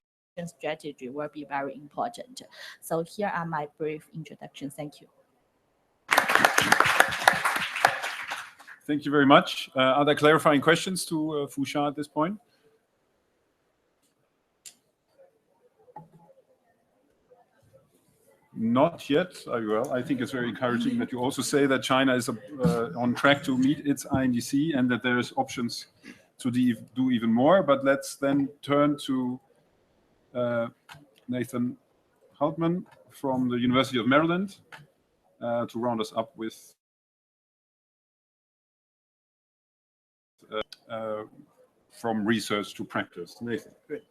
strategy will be very important. So here are my brief introductions. Thank you. Thank you very much. Are there clarifying questions to Fusha at this point? Not yet. Well, I think it's very encouraging that you also say that China is on track to meet its INDC and that there's options to do even more. But let's then turn to Nathan Hultman from the University of Maryland to round us up with from research to practice. Nathan. Good.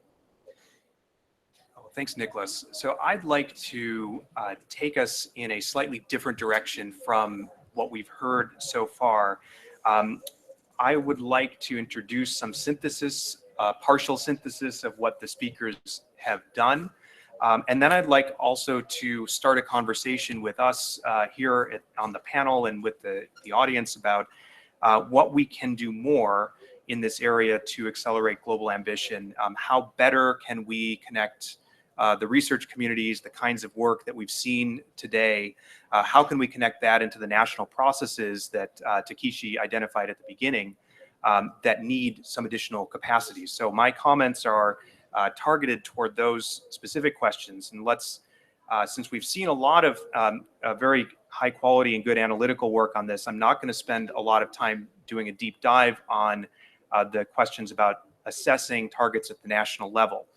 Oh, thanks, Niklas. So I'd like to take us in a slightly different direction from what we've heard so far. I would like to introduce some synthesis partial synthesis of what the speakers have done. And then I'd like also to start a conversation with us here on the panel and with the audience about what we can do more in this area to accelerate global ambition. How better can we connect the research communities, the kinds of work that we've seen today? How can we connect that into the national processes that Takeshi identified at the beginning that need some additional capacity? So my comments are targeted toward those specific questions. And let's, since we've seen a lot of very high quality and good analytical work on this, I'm not going to spend a lot of time doing a deep dive on the questions about assessing targets at the national level.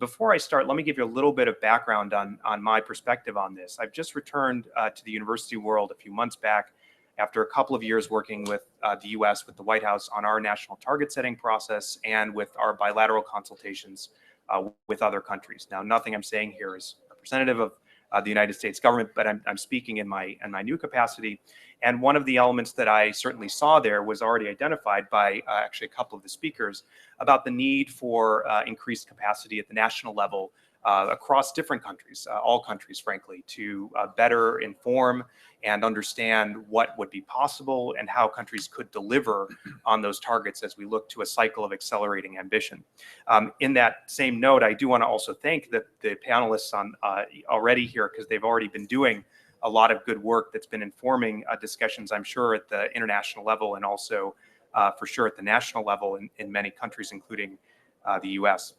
Before I start, let me give you a little bit of background on my perspective on this. I've just returned to the university world a few months back after a couple of years working with the US, with the White House on our national target setting process and with our bilateral consultations with other countries. Now, nothing I'm saying here is representative of the United States government, but I'm speaking in my new capacity. And one of the elements that I certainly saw there was already identified by actually a couple of the speakers about the need for increased capacity at the national level across different countries, all countries, frankly, to better inform and understand what would be possible and how countries could deliver on those targets as we look to a cycle of accelerating ambition. In that same note, I do want to also thank the panelists on already here, because they've already been doing a lot of good work that's been informing discussions, I'm sure, at the international level and also for sure at the national level in many countries, including the US.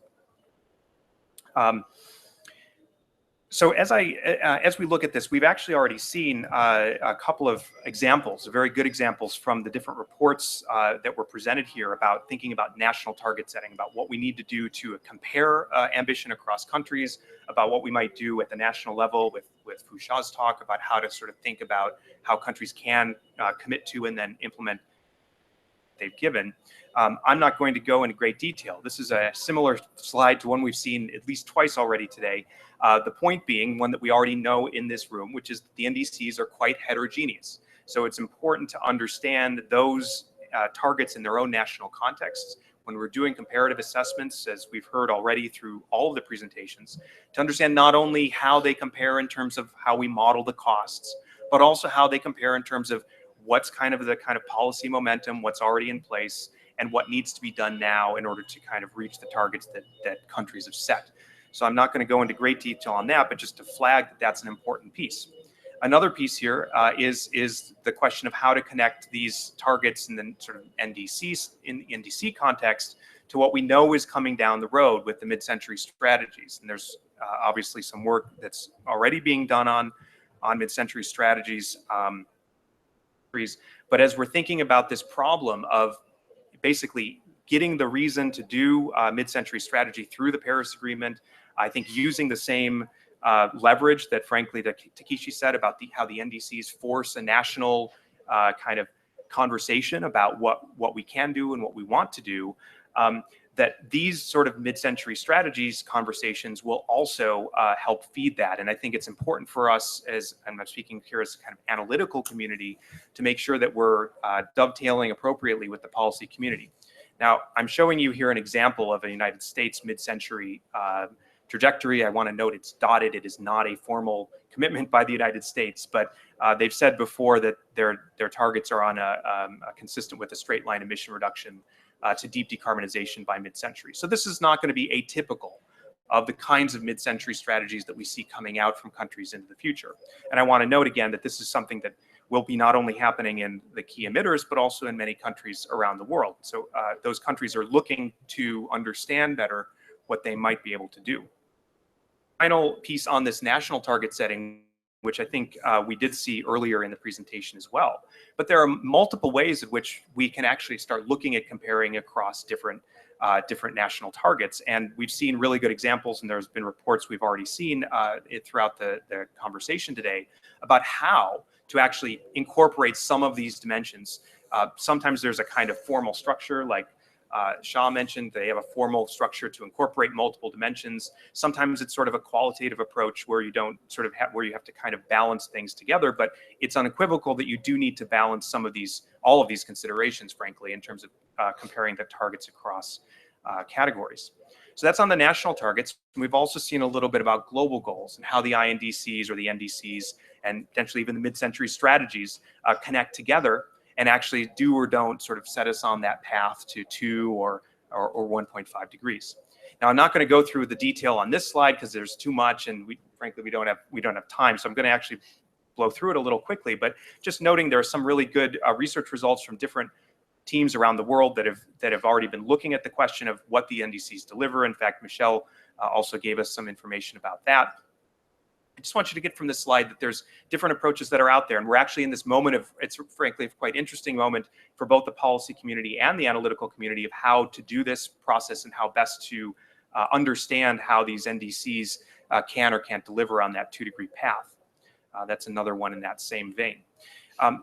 So as we look at this, we've actually already seen a couple of examples, very good examples from the different reports that were presented here about thinking about national target setting, about what we need to do to compare ambition across countries, about what we might do at the national level with Fusha's talk about how to sort of think about how countries can commit to and then implement they've given. I'm not going to go into great detail. This is a similar slide to one we've seen at least twice already today. The point being one that we already know in this room, which is that the NDCs are quite heterogeneous. So it's important to understand those targets in their own national contexts when we're doing comparative assessments, as we've heard already through all of the presentations, to understand not only how they compare in terms of how we model the costs, but also how they compare in terms of what's kind of the policy momentum, what's already in place, and what needs to be done now in order to kind of reach the targets that countries have set. So I'm not going to go into great detail on that, but just to flag that that's an important piece. Another piece here is the question of how to connect these targets in the sort of NDCs in the NDC context to what we know is coming down the road with the mid-century strategies. And there's obviously some work that's already being done on mid-century strategies. But as we're thinking about this problem of basically getting the reason to do mid-century strategy through the Paris Agreement, I think using the same leverage that frankly that Takeshi said about how the NDCs force a national kind of conversation about what we can do and what we want to do, that these sort of mid-century strategies conversations will also help feed that. And I think it's important for us, as and I'm speaking here as a kind of analytical community, to make sure that we're dovetailing appropriately with the policy community. Now, I'm showing you here an example of a United States mid-century trajectory. I want to note it's dotted. It is not a formal commitment by the United States, but they've said before that their targets are on consistent with a straight line emission reduction to deep decarbonization by mid-century. So this is not going to be atypical of the kinds of mid-century strategies that we see coming out from countries into the future. And I want to note again that this is something that will be not only happening in the key emitters, but also in many countries around the world. So those countries are looking to understand better what they might be able to do. Final piece on this national target setting, which I think we did see earlier in the presentation as well. But there are multiple ways in which we can actually start looking at comparing across different national targets. And we've seen really good examples, and there's been reports we've already seen throughout the conversation today about how to actually incorporate some of these dimensions. Sometimes there's a kind of formal structure, like Shah mentioned, they have a formal structure to incorporate multiple dimensions. Sometimes it's sort of a qualitative approach where you don't sort of have, where you have to kind of balance things together, but it's unequivocal that you do need to balance some of these, all of these considerations, frankly, in terms of comparing the targets across categories. So that's on the national targets. We've also seen a little bit about global goals and how the INDCs or the NDCs and potentially even the mid-century strategies connect together and actually do or don't sort of set us on that path to 2 or 1.5 degrees. Now, I'm not going to go through the detail on this slide because there's too much, and frankly we don't have time. So I'm going to actually blow through it a little quickly. But just noting there are some really good research results from different teams around the world that have already been looking at the question of what the NDCs deliver. In fact, Michel also gave us some information about that. I just want you to get from this slide that there's different approaches that are out there, and we're actually in this moment of, it's frankly a quite interesting moment for both the policy community and the analytical community of how to do this process and how best to understand how these NDCs can or can't deliver on that 2-degree path. That's another one in that same vein.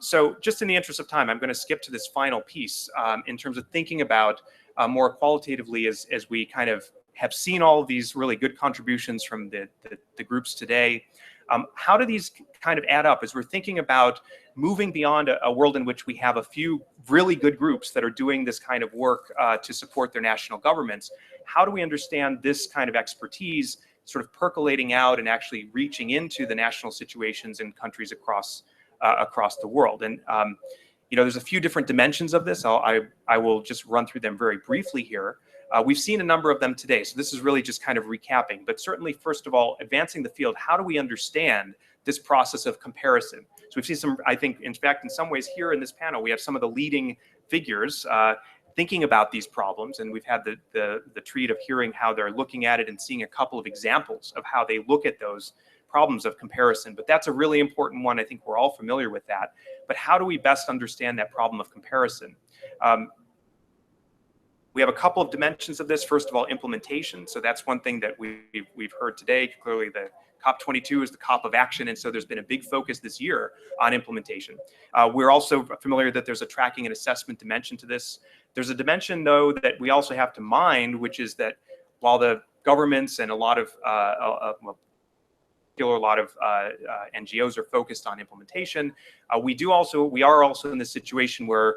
So just in the interest of time, I'm going to skip to this final piece in terms of thinking about more qualitatively as we kind of have seen all of these really good contributions from the groups today. How do these kind of add up as we're thinking about moving beyond a world in which we have a few really good groups that are doing this kind of work to support their national governments? How do we understand this kind of expertise sort of percolating out and actually reaching into the national situations in countries across the world? And you know, there's a few different dimensions of this. I will just run through them very briefly here. We've seen a number of them today, so this is really just kind of recapping. But certainly, first of all, advancing the field, how do we understand this process of comparison? So we've seen some, I think, in fact, in some ways here in this panel, we have some of the leading figures thinking about these problems, and we've had the treat of hearing how they're looking at it and seeing a couple of examples of how they look at those problems of comparison. But that's a really important one. I think we're all familiar with that. But how do we best understand that problem of comparison? We have a couple of dimensions of this. First of all, implementation. So that's one thing that we've heard today. Clearly, the COP22 is the COP of action, and so there's been a big focus this year on implementation. We're also familiar that there's a tracking and assessment dimension to this. There's a dimension, though, that we also have to mind, which is that while the governments and a lot of NGOs are focused on implementation, we are also in this situation where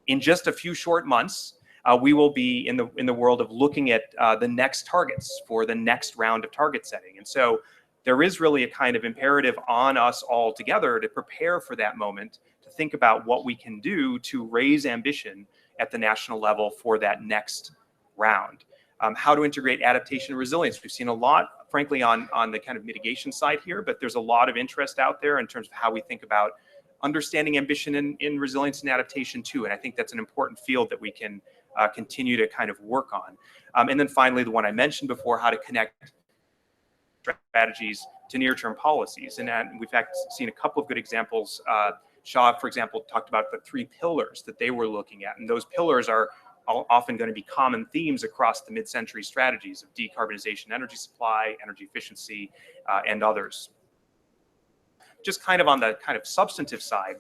in just a few short months, we will be in the world of looking at the next targets for the next round of target setting. And so there is really a kind of imperative on us all together to prepare for that moment, to think about what we can do to raise ambition at the national level for that next round. How to integrate adaptation and resilience. We've seen a lot, frankly, on the kind of mitigation side here, but there's a lot of interest out there in terms of how we think about understanding ambition in resilience and adaptation too. And I think that's an important field that we can continue to kind of work on. And then finally, the one I mentioned before, how to connect strategies to near-term policies. And we've seen a couple of good examples. Shaw, for example, talked about the 3 pillars that they were looking at. And those pillars are often going to be common themes across the mid-century strategies of decarbonization, energy supply, energy efficiency, and others. Just kind of on the kind of substantive side.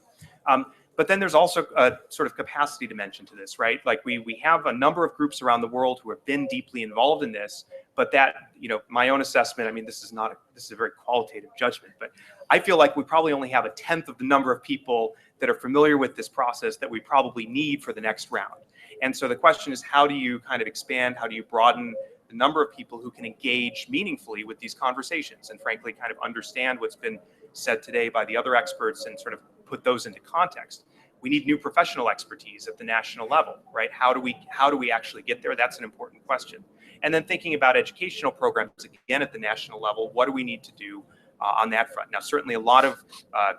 But then there's also a sort of capacity dimension to this, right? Like we have a number of groups around the world who have been deeply involved in this, but that, you know, my own assessment, I mean, this is a very qualitative judgment, but I feel like we probably only have 1/10 of the number of people that are familiar with this process that we probably need for the next round. And so the question is, how do you kind of expand, how do you broaden the number of people who can engage meaningfully with these conversations and frankly kind of understand what's been said today by the other experts and sort of put those into context. We need new professional expertise at the national level, right? How do we actually get there? That's an important question. And then thinking about educational programs, again, at the national level, what do we need to do on that front? Now, certainly a lot of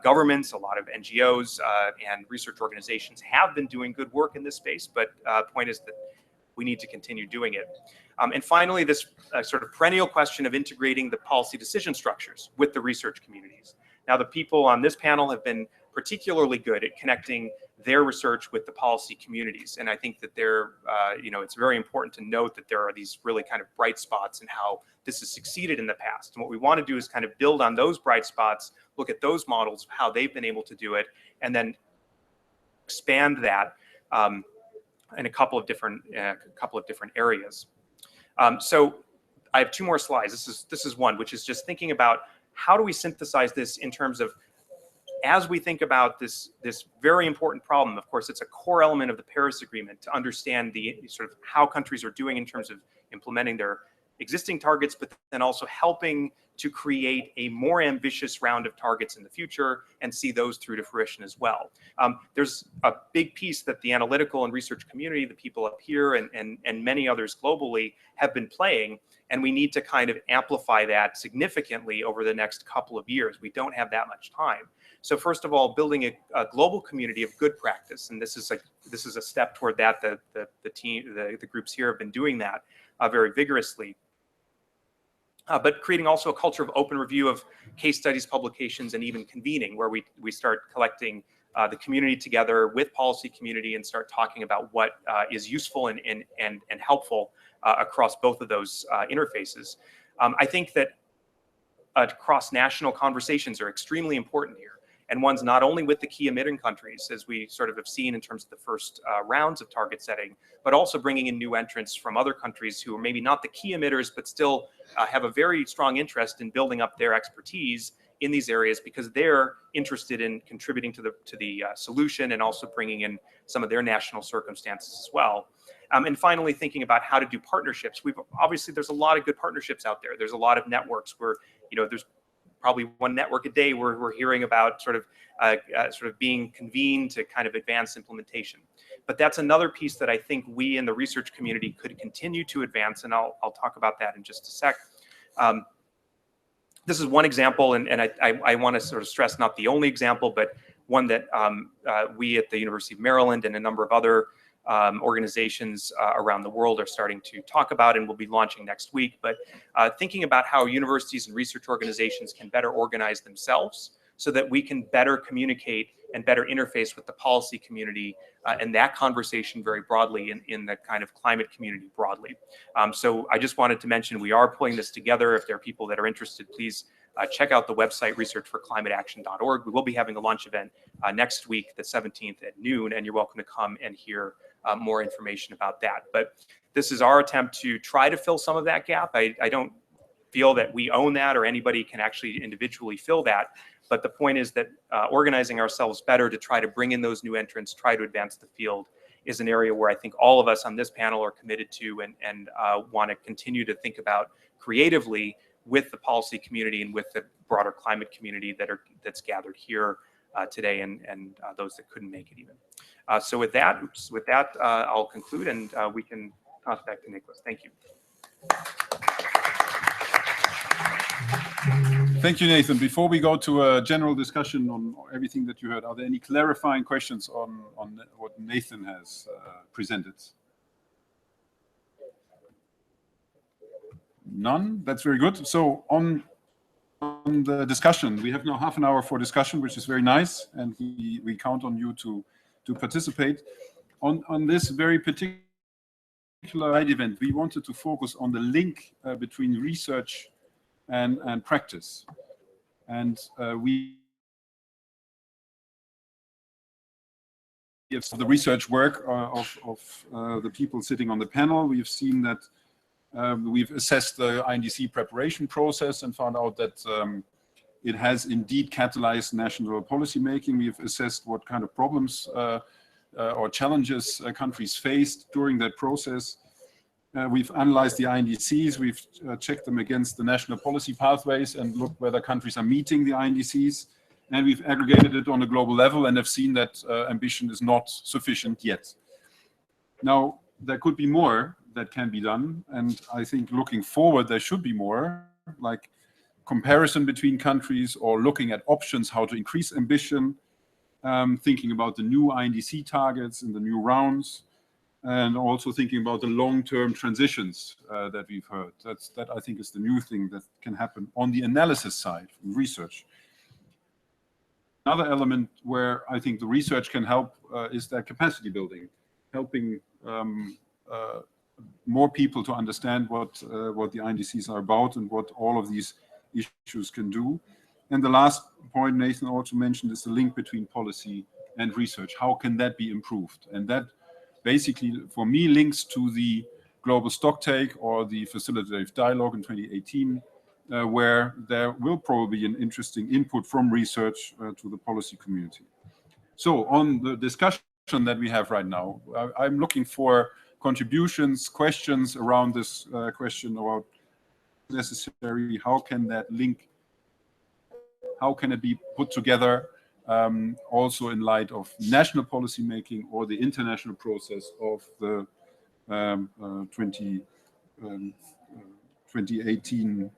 governments, a lot of NGOs and research organizations have been doing good work in this space, but the point is that we need to continue doing it. And finally, this sort of perennial question of integrating the policy decision structures with the research communities. Now, the people on this panel have been particularly good at connecting their research with the policy communities. And I think that it's very important to note that there are these really kind of bright spots in how this has succeeded in the past. And what we want to do is kind of build on those bright spots, look at those models of how they've been able to do it, and then expand that in a couple of different areas. So I have 2 more slides. This is one, which is just thinking about how do we synthesize this in terms of as we think about this very important problem, of course, it's a core element of the Paris Agreement to understand the sort of how countries are doing in terms of implementing their existing targets, but then also helping to create a more ambitious round of targets in the future and see those through to fruition as well. There's a big piece that the analytical and research community, the people up here and many others globally have been playing, and we need to kind of amplify that significantly over the next couple of years. We don't have that much time. So first of all, building a global community of good practice, and this is a step toward that. The groups here have been doing that very vigorously. But creating also a culture of open review of case studies, publications, and even convening, where we start collecting the community together with policy community and start talking about what is useful and helpful across both of those interfaces. I think that cross-national conversations are extremely important here, and ones not only with the key emitting countries, as we sort of have seen in terms of the first rounds of target setting, but also bringing in new entrants from other countries who are maybe not the key emitters, but still have a very strong interest in building up their expertise in these areas because they're interested in contributing to the solution and also bringing in some of their national circumstances as well. And finally, thinking about how to do partnerships. Obviously, there's a lot of good partnerships out there. There's a lot of networks where, there's probably one network a day where we're hearing about sort of being convened to kind of advance implementation. But that's another piece that I think we in the research community could continue to advance, and I'll talk about that in just a sec. This is one example, and I want to sort of stress not the only example, but one that we at the University of Maryland and a number of other organizations around the world are starting to talk about and will be launching next week. But thinking about how universities and research organizations can better organize themselves so that we can better communicate and better interface with the policy community and that conversation very broadly in the kind of climate community broadly. So I just wanted to mention we are pulling this together. If there are people that are interested, please check out the website researchforclimateaction.org. We will be having a launch event next week, the 17th at noon, and you're welcome to come and hear more information about that. But this is our attempt to try to fill some of that gap. I don't feel that we own that or anybody can actually individually fill that. But the point is that organizing ourselves better to try to bring in those new entrants, try to advance the field, is an area where I think all of us on this panel are committed to and want to continue to think about creatively with the policy community and with the broader climate community that's gathered here today and those that couldn't make it even. So with that, I'll conclude and we can toss back to Niklas. Thank you. Thank you, Nathan. Before we go to a general discussion on everything that you heard, are there any clarifying questions on what Nathan has presented? None? That's very good. So on the discussion, we have now half an hour for discussion, which is very nice, and we count on you to participate. On this very particular event, we wanted to focus on the link between research and practice. And we have the research work of the people sitting on the panel. We've seen that we've assessed the INDC preparation process and found out that it has indeed catalyzed national policy making. We've assessed what kind of problems or challenges countries faced during that process. We've analyzed the INDCs, we've checked them against the national policy pathways and looked whether countries are meeting the INDCs. And we've aggregated it on a global level and have seen that ambition is not sufficient yet. Now, there could be more that can be done. And I think looking forward, there should be more, like comparison between countries or looking at options, how to increase ambition, thinking about the new INDC targets in the new rounds, and also thinking about the long-term transitions that we've heard. That I think is the new thing that can happen on the analysis side, research. Another element where I think the research can help is that capacity building, helping more people to understand what the INDCs are about and what all of these issues can do. And the last point Nathan also mentioned is the link between policy and research. How can that be improved? And that basically, for me, links to the global stocktake or the facilitative dialogue in 2018, where there will probably be an interesting input from research to the policy community. So on the discussion that we have right now, I'm looking for contributions, questions around this question about necessary, how can that link, how can it be put together also in light of national policy making or the international process of the 2018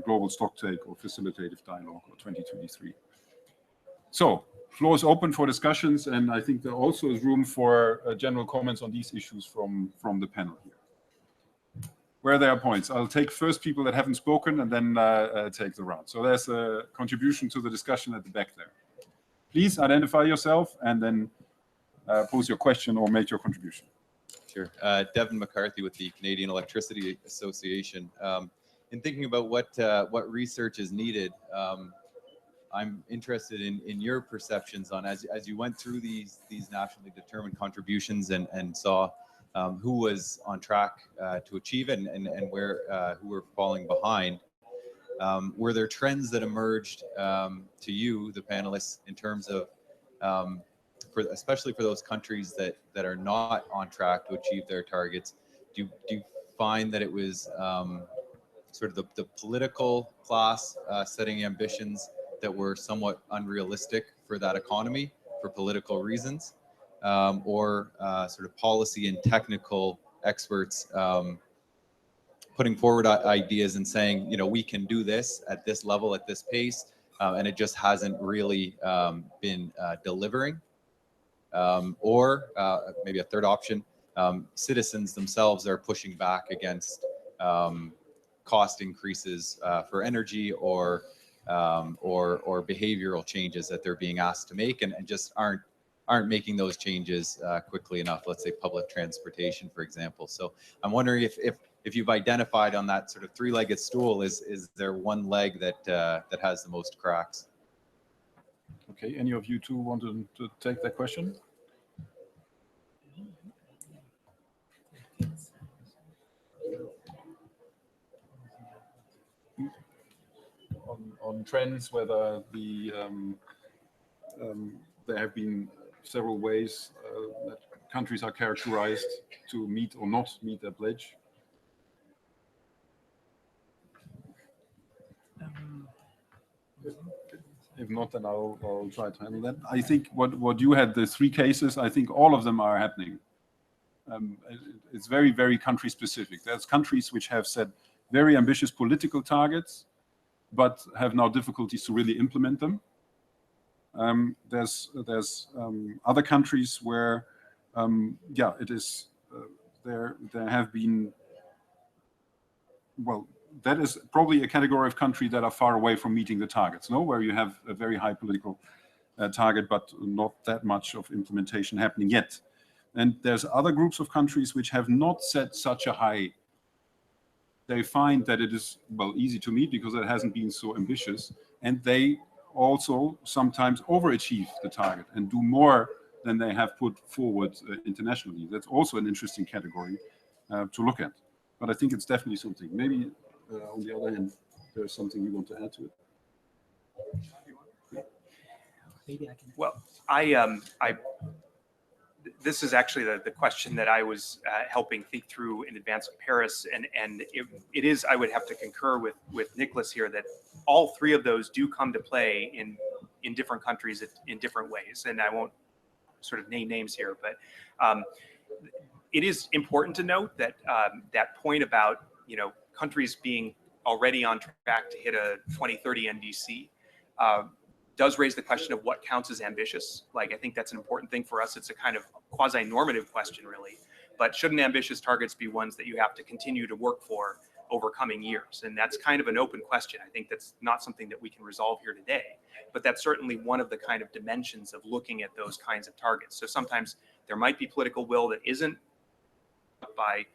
Global Stocktake or Facilitative Dialogue, or 2023. So, floor is open for discussions, and I think there also is room for general comments on these issues from the panel here. Where there are points, I'll take first people that haven't spoken and then take the round. So there's a contribution to the discussion at the back there. Please identify yourself and then pose your question or make your contribution. Sure. Devin McCarthy with the Canadian Electricity Association. In thinking about what research is needed, I'm interested in your perceptions on, as you went through these nationally determined contributions and saw who was on track to achieve it and where who were falling behind. Were there trends that emerged to you, the panelists, in terms of, especially for those countries that are not on track to achieve their targets? Do you find that it was sort of the political class setting ambitions that were somewhat unrealistic for that economy for political reasons, or sort of policy and technical experts putting forward ideas and saying, we can do this at this level, at this pace, and it just hasn't really been delivering? Or maybe a third option, citizens themselves are pushing back against cost increases for energy or behavioral changes that they're being asked to make, and just aren't making those changes quickly enough. Let's say public transportation, for example. So I'm wondering if you've identified on that sort of three-legged stool, is there one leg that has the most cracks? Okay, any of you two want to take that question? On trends, whether there have been several ways that countries are characterized to meet or not meet their pledge. If not, then I'll try to handle that. I think what you had, the three cases, I think all of them are happening. It's very, very country specific. There's countries which have set very ambitious political targets, but have now difficulties to really implement them. There's other countries where, yeah, it is, there have been, well, that is probably a category of country that are far away from meeting the targets, no? Where you have a very high political target, but not that much of implementation happening yet. And there's other groups of countries which have not set such a high. They find that it is, well, easy to meet because it hasn't been so ambitious, and they also sometimes overachieve the target and do more than they have put forward internationally. That's also an interesting category to look at. But I think it's definitely something. Maybe on the other hand, there's something you want to add to it. Maybe I can. Well, this is actually the question that I was helping think through in advance of Paris, and it is, I would have to concur with Niklas here, that all three of those do come to play in different countries in different ways, and I won't sort of name names here, but it is important to note that that point about countries being already on track to hit a 2030 NDC does raise the question of what counts as ambitious. Like, I think that's an important thing for us. It's a kind of quasi-normative question, really. But shouldn't ambitious targets be ones that you have to continue to work for over coming years? And that's kind of an open question. I think that's not something that we can resolve here today. But that's certainly one of the kind of dimensions of looking at those kinds of targets. So sometimes there might be political will that isn't by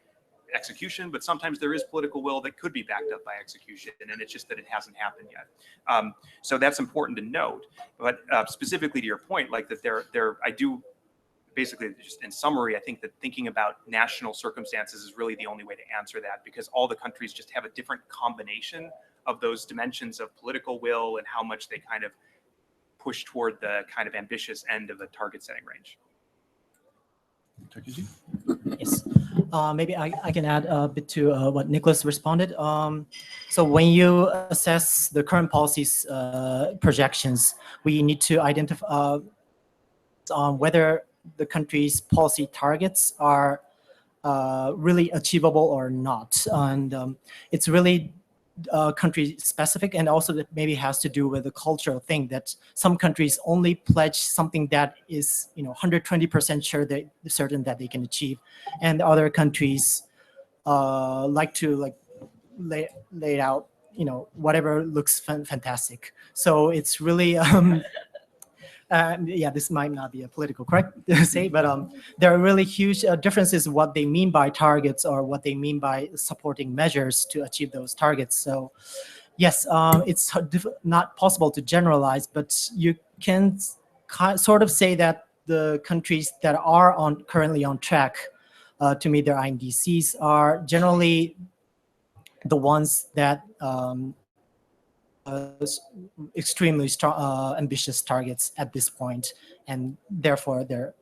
execution, but sometimes there is political will that could be backed up by execution, and it's just that it hasn't happened yet. So that's important to note. But specifically to your point, like that I do basically, just in summary, I think that thinking about national circumstances is really the only way to answer that, because all the countries just have a different combination of those dimensions of political will and how much they kind of push toward the kind of ambitious end of the target setting range. Yes, maybe I can add a bit to what Niklas responded. So when you assess the current policies projections, we need to identify on whether the country's policy targets are really achievable or not. And it's really country specific, and also that maybe has to do with the cultural thing that some countries only pledge something that is 120% sure that certain that they can achieve, and other countries like to lay it out whatever looks fantastic. So it's really yeah, this might not be a political correct to say, but there are really huge differences in what they mean by targets or what they mean by supporting measures to achieve those targets. So yes, it's not possible to generalize, but you can sort of say that the countries that are currently on track to meet their INDCs are generally the ones that extremely strong, ambitious targets at this point, and therefore their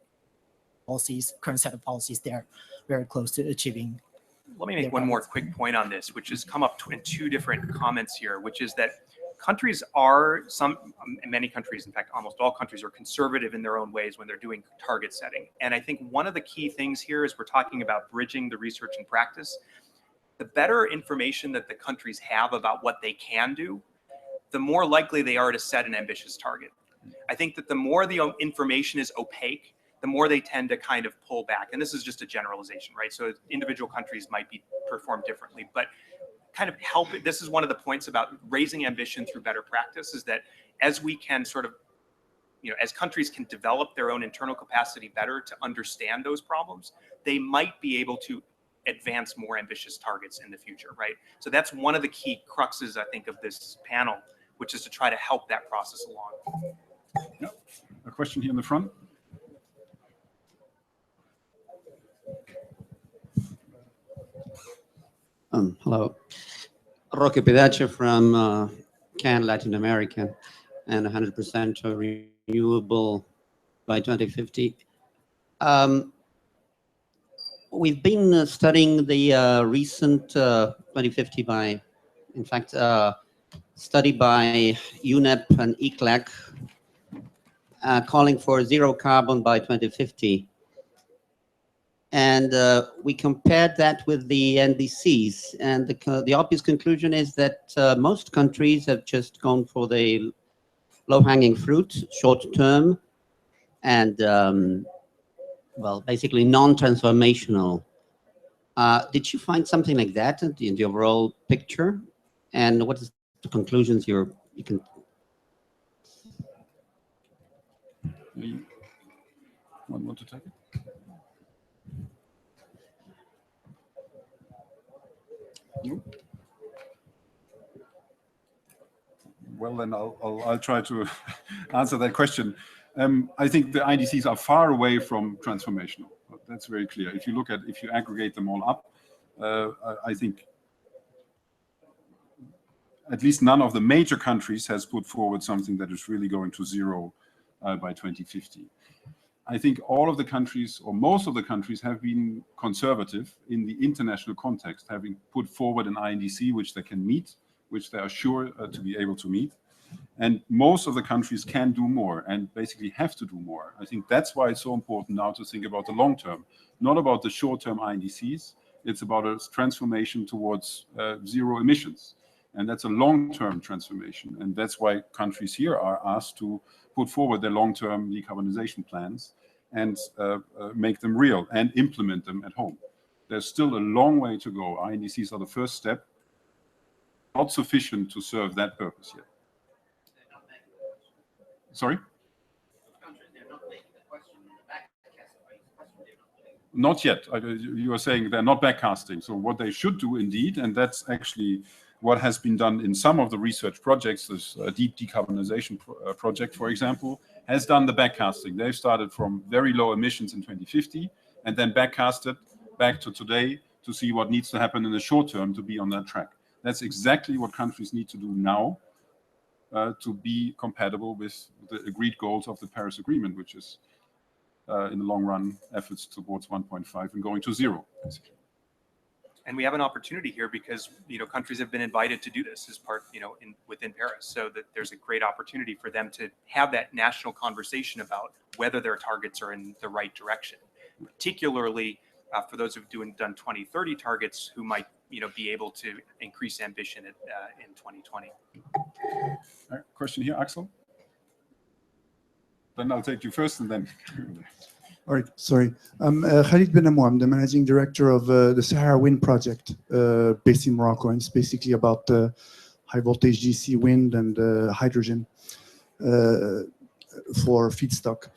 policies, current set of policies, they're very close to achieving. Let me make one more quick point on this, which has come up in two different comments here, which is that countries are, many countries, in fact, almost all countries are conservative in their own ways when they're doing target setting. And I think one of the key things here is we're talking about bridging the research and practice. The better information that the countries have about what they can do, the more likely they are to set an ambitious target. I think that the more the information is opaque, the more they tend to kind of pull back. And this is just a generalization, right? So individual countries might perform differently, but kind of this is one of the points about raising ambition through better practice, is that as we can sort of, as countries can develop their own internal capacity better to understand those problems, they might be able to advance more ambitious targets in the future, right? So that's one of the key cruxes, I think, of this panel, which is to try to help that process along. Yeah. A question here in the front. Hello. Roque Pedacho from CAN Latin America, and 100% renewable by 2050. We've been studying the recent 2050 by, in fact, study by UNEP and ICLAC calling for zero carbon by 2050. And we compared that with the NDCs, and the obvious conclusion is that most countries have just gone for the low-hanging fruit, short-term, and well, basically non-transformational. Did you find something like that in the overall picture? And what is the conclusions you can? One want to take it? You? Well, then I'll try to answer that question. I think the INDCs are far away from transformational. That's very clear. If you aggregate them all up, I think at least none of the major countries has put forward something that is really going to zero by 2050. I think all of the countries, or most of the countries, have been conservative in the international context, having put forward an INDC which they can meet, which they are sure to be able to meet. And most of the countries can do more and basically have to do more. I think that's why it's so important now to think about the long term, not about the short-term INDCs. It's about a transformation towards zero emissions. And that's a long-term transformation. And that's why countries here are asked to put forward their long-term decarbonization plans and make them real and implement them at home. There's still a long way to go. INDCs are the first step, not sufficient to serve that purpose yet. Sorry? Not yet. You are saying they're not backcasting. So what they should do indeed, and that's actually what has been done in some of the research projects, this deep decarbonization project, for example, has done the backcasting. They've started from very low emissions in 2050 and then backcasted back to today to see what needs to happen in the short term to be on that track. That's exactly what countries need to do now to be compatible with the agreed goals of the Paris Agreement, which is, in the long run, efforts towards 1.5 and going to 0, basically. And we have an opportunity here because, countries have been invited to do this as part, within Paris. So that there's a great opportunity for them to have that national conversation about whether their targets are in the right direction, particularly for those who've done 2030 targets who might, be able to increase ambition in 2020. All right, question here, Axel. Then I'll take you first and then. All right, sorry. I'm Khalid Ben Amou. I'm the managing director of the Sahara Wind Project based in Morocco. And it's basically about high voltage DC wind and hydrogen for feedstock.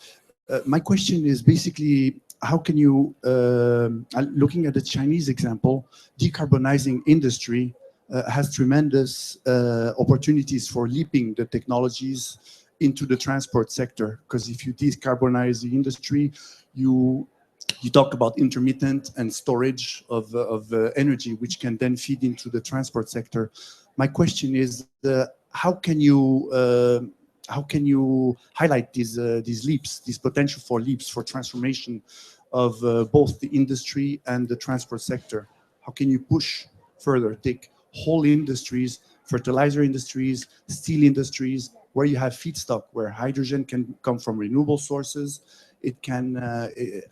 My question is basically, how can you, looking at the Chinese example, decarbonizing industry has tremendous opportunities for leaping the technologies into the transport sector, because if you decarbonize the industry, you talk about intermittent and storage of energy, which can then feed into the transport sector. My question is, how can you highlight these leaps, these potential for leaps for transformation of both the industry and the transport sector? How can you push further, take whole industries, fertilizer industries, steel industries, where you have feedstock, where hydrogen can come from renewable sources, it can,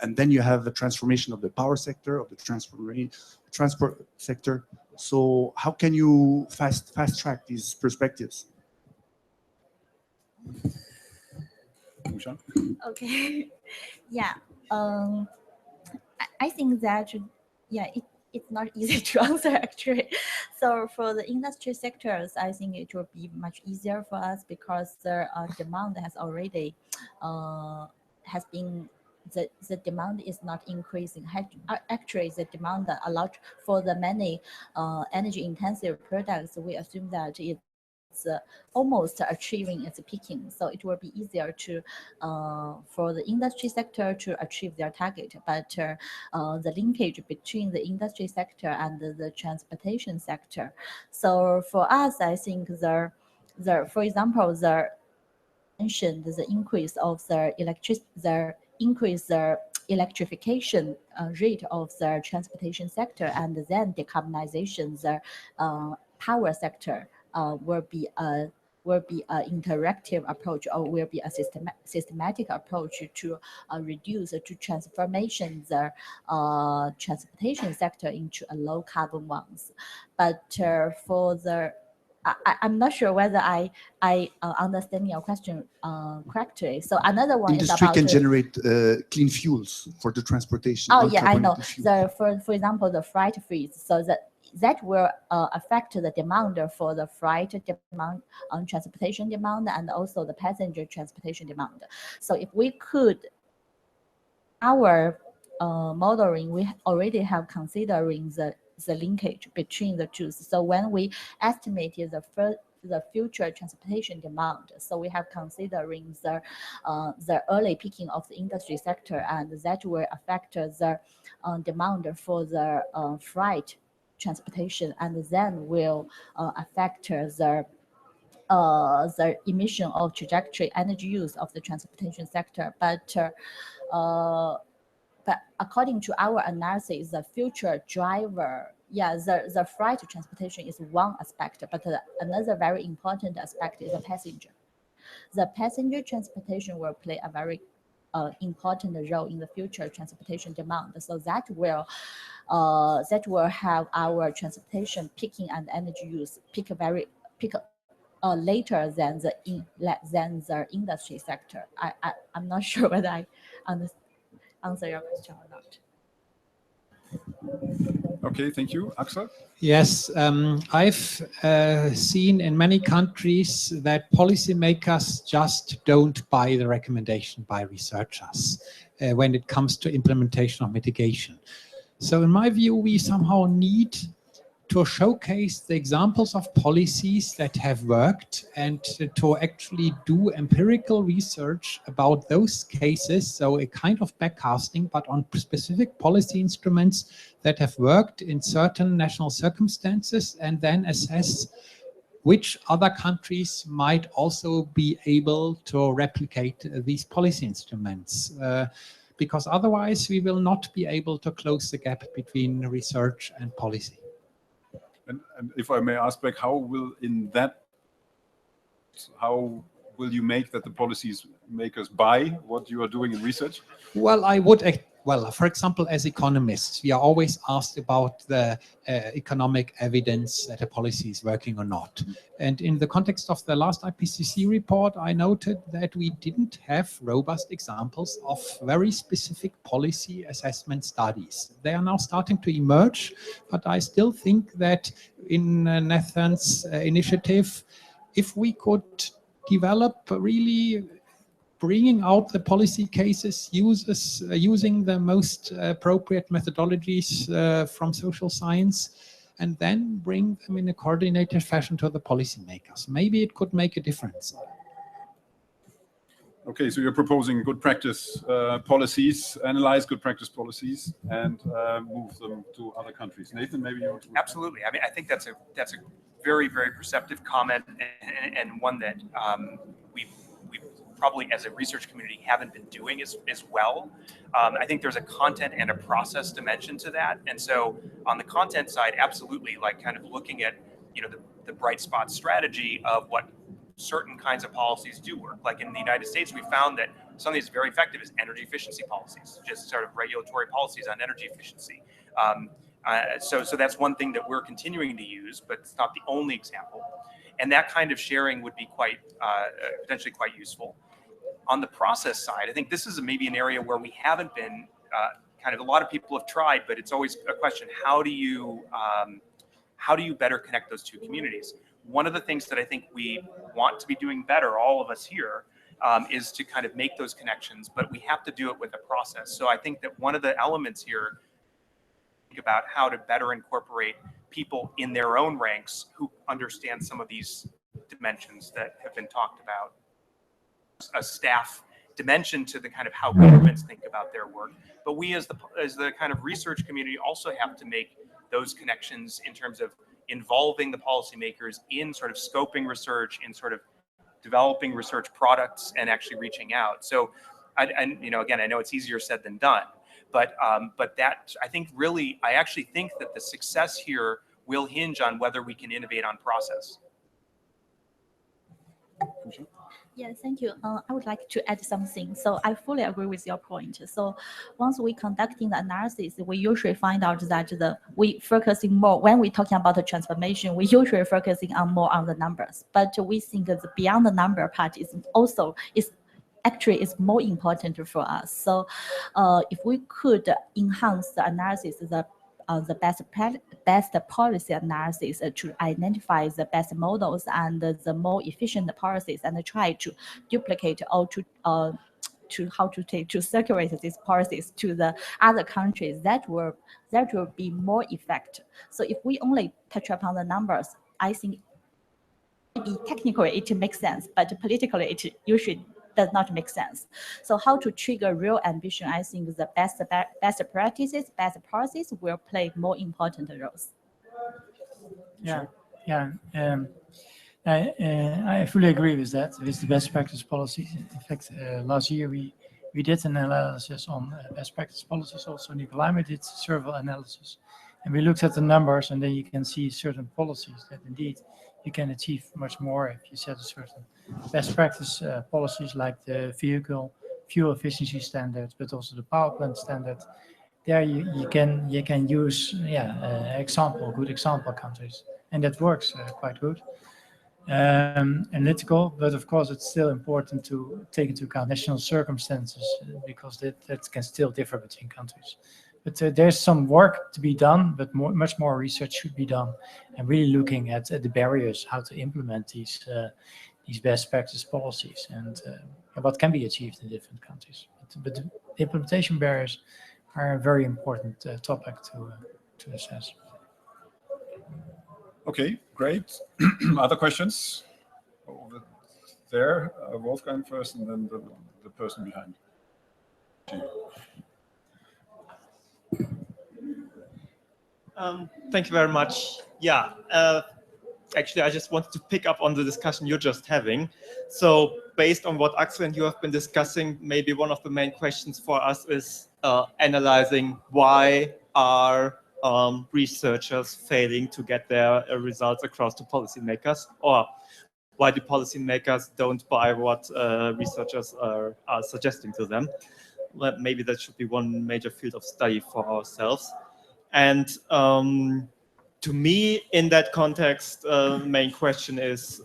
and then you have a transformation of the power sector, of the transport sector. So how can you fast track these perspectives? Michel? Okay. Yeah. I think that, yeah, it's not easy to answer actually. So for the industry sectors, I think it will be much easier for us because the demand has already the demand is not increasing. Actually, the demand a lot for the many energy intensive products, we assume that it's almost achieving its peaking. So it will be easier to for the industry sector to achieve their target. But the linkage between the industry sector and the transportation sector. So for us, I think for example, mentioned the increase of the electrification rate of the transportation sector, and then decarbonization the power sector will be an interactive approach, or will be a systematic approach to transformation the transportation sector into a low carbon ones. But for the I'm not sure whether I understand your question correctly. So another one industry is about can generate clean fuels for the transportation. Oh yeah, I know. For example, the freight fees. So that will affect the demand for the freight demand, transportation demand, and also the passenger transportation demand. So if we could, our modeling, we already have considering the linkage between the two. So when we estimated the future transportation demand, so we have considering the early peaking of the industry sector, and that will affect the demand for the freight transportation, and then will affect the emission of trajectory energy use of the transportation sector. But according to our analysis, the future driver, yeah, the freight transportation is one aspect, but another very important aspect is the passenger. The passenger transportation will play a very important role in the future transportation demand. So that will have our transportation peaking and energy use peak later than the industry sector. I'm not sure whether I answer your question or not. Okay, thank you. Axel? Yes, I've seen in many countries that policymakers just don't buy the recommendation by researchers when it comes to implementation of mitigation. So in my view, we somehow need to showcase the examples of policies that have worked and to actually do empirical research about those cases. So a kind of backcasting, but on specific policy instruments that have worked in certain national circumstances, and then assess which other countries might also be able to replicate these policy instruments. Because otherwise we will not be able to close the gap between research and policy. And if I may ask back, how will you make that the policies makers buy what you are doing in research? Well, for example, as economists, we are always asked about the economic evidence that a policy is working or not. And in the context of the last IPCC report, I noted that we didn't have robust examples of very specific policy assessment studies. They are now starting to emerge, but I still think that in Nathan's initiative, if we could develop really bringing out the policy cases, using the most appropriate methodologies from social science, and then bring them in a coordinated fashion to the policymakers. Maybe it could make a difference. Okay, so you're proposing good practice policies, analyze good practice policies, and move them to other countries. Nathan, maybe you want to... Absolutely. I mean, I think that's a very, very perceptive comment, and one that we've probably as a research community haven't been doing as well. I think there's a content and a process dimension to that. And so on the content side, absolutely, like kind of looking at, the bright spot strategy of what certain kinds of policies do work. Like in the United States, we found that something that's very effective is energy efficiency policies, just sort of regulatory policies on energy efficiency. So that's one thing that we're continuing to use, but it's not the only example. And that kind of sharing would be quite potentially quite useful. On the process side, I think this is maybe an area where we haven't been kind of, a lot of people have tried, but it's always a question, how do you better connect those two communities? One of the things that I think we want to be doing better, all of us here, is to kind of make those connections, but we have to do it with a process. So I think that one of the elements here, think about how to better incorporate people in their own ranks who understand some of these dimensions that have been talked about. A staff dimension to the kind of how governments think about their work, but we as the kind of research community also have to make those connections in terms of involving the policymakers in sort of scoping research, in sort of developing research products, and actually reaching out. So, again, I know it's easier said than done, but that I actually think that the success here will hinge on whether we can innovate on process. Yeah, thank you. I would like to add something. So I fully agree with your point. So once we conducting the analysis, we usually find out that we focusing more, when we're talking about the transformation, we usually focusing on more on the numbers. But we think that the beyond the number part is actually more important for us. So if we could enhance the analysis, the best policy analysis to identify the best models and the more efficient policies, and try to duplicate or to circulate these policies to the other countries, that will be more effective. So if we only touch upon the numbers, I think maybe technically it makes sense, but politically it usually does not make sense. So how to trigger real ambition, I think the best practices, best policies will play more important roles. I fully agree with that, with the best practice policies. In fact, last year we did an analysis on best practice policies. Also, NewClimate did several analysis, and we looked at the numbers, and then you can see certain policies that indeed you can achieve much more if you set a certain best practice policies, like the fuel efficiency standards, but also the power plant standard. There you can use good example countries, and that works quite good. Analytical, but of course it's still important to take into account national circumstances, because that can still differ between countries. But there's some work to be done, but much more research should be done, and really looking at the barriers, how to implement these best practice policies, and what can be achieved in different countries. But the implementation barriers are a very important topic to assess. Okay, great. Other questions? Over there, Wolfgang first, and then the person behind. Thank you very much. Yeah, actually, I just wanted to pick up on the discussion you're just having. So based on what Axel and you have been discussing, maybe one of the main questions for us is analyzing why are researchers failing to get their results across to policymakers, or why do policymakers don't buy what researchers are suggesting to them? Well, maybe that should be one major field of study for ourselves. And to me, in that context, the main question is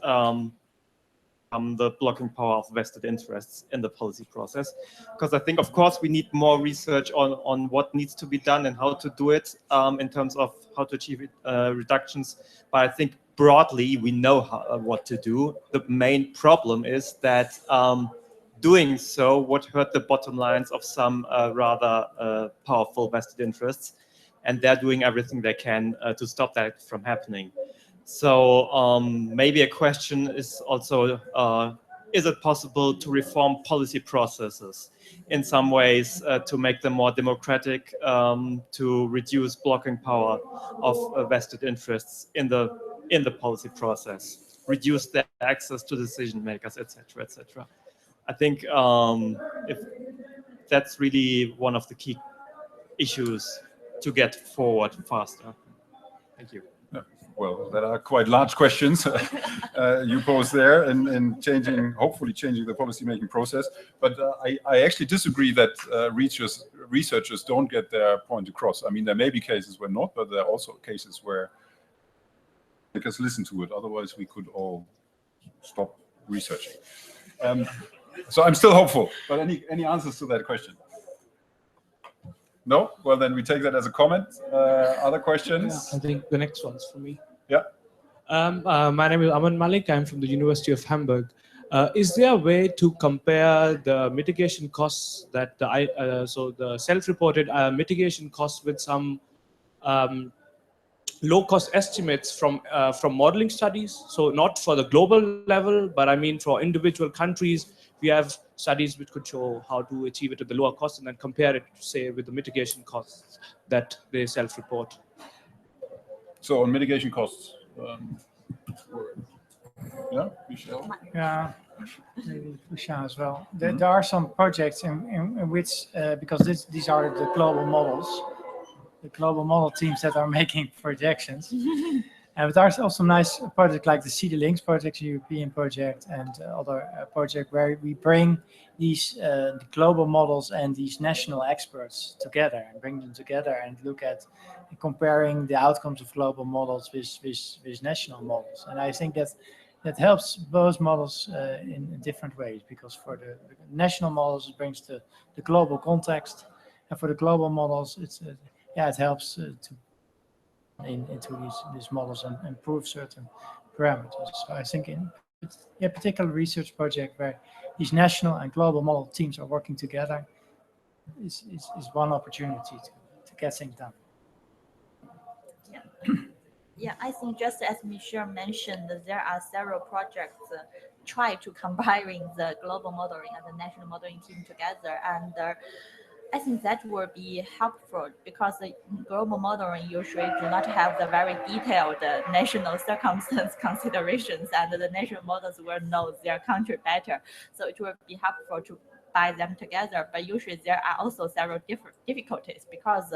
the blocking power of vested interests in the policy process. Because I think, of course, we need more research on what needs to be done and how to do it in terms of how to achieve reductions. But I think broadly, we know what to do. The main problem is that doing so would hurt the bottom lines of some rather powerful vested interests. And they're doing everything they can to stop that from happening. So maybe a question is also, is it possible to reform policy processes in some ways to make them more democratic, to reduce blocking power of vested interests in the policy process, reduce their access to decision makers, etc., etc. I think if that's really one of the key issues to get forward faster. Thank you. Well, there are quite large questions you pose there, and hopefully changing the policy-making process. But I actually disagree that researchers don't get their point across. I mean, there may be cases where not, but there are also cases where because listen to it. Otherwise, we could all stop researching. So I'm still hopeful. But any answers to that question? No? Well, then we take that as a comment. Other questions? Yeah, I think the next one's for me. Yeah. My name is Aman Malik. I'm from the University of Hamburg. Is there a way to compare the mitigation costs that so the self-reported mitigation costs with some low-cost estimates from modeling studies? So not for the global level, but I mean for individual countries, we have studies which could show how to achieve it at the lower cost and then compare it, say, with the mitigation costs that they self-report. So on mitigation costs, yeah, Michel? Yeah, maybe Michel as well. There are some projects in which, because these are the global models, the global model teams that are making projections. But there's also nice projects like the CD Links project, European project, and other project where we bring these the global models and these national experts together and bring them together and look at comparing the outcomes of global models with national models. And I think that helps both models in different ways, because for the national models it brings the global context, and for the global models it helps to into these models and improve certain parameters. So I think in a particular research project where these national and global model teams are working together is one opportunity to get things done. Yeah. Yeah, I think just as Michel mentioned, there are several projects try to combine the global modeling and the national modeling team together, and I think that will be helpful because the global modeling usually do not have the very detailed national circumstance considerations, and the national models will know their country better. So it will be helpful to buy them together. But usually there are also several different difficulties because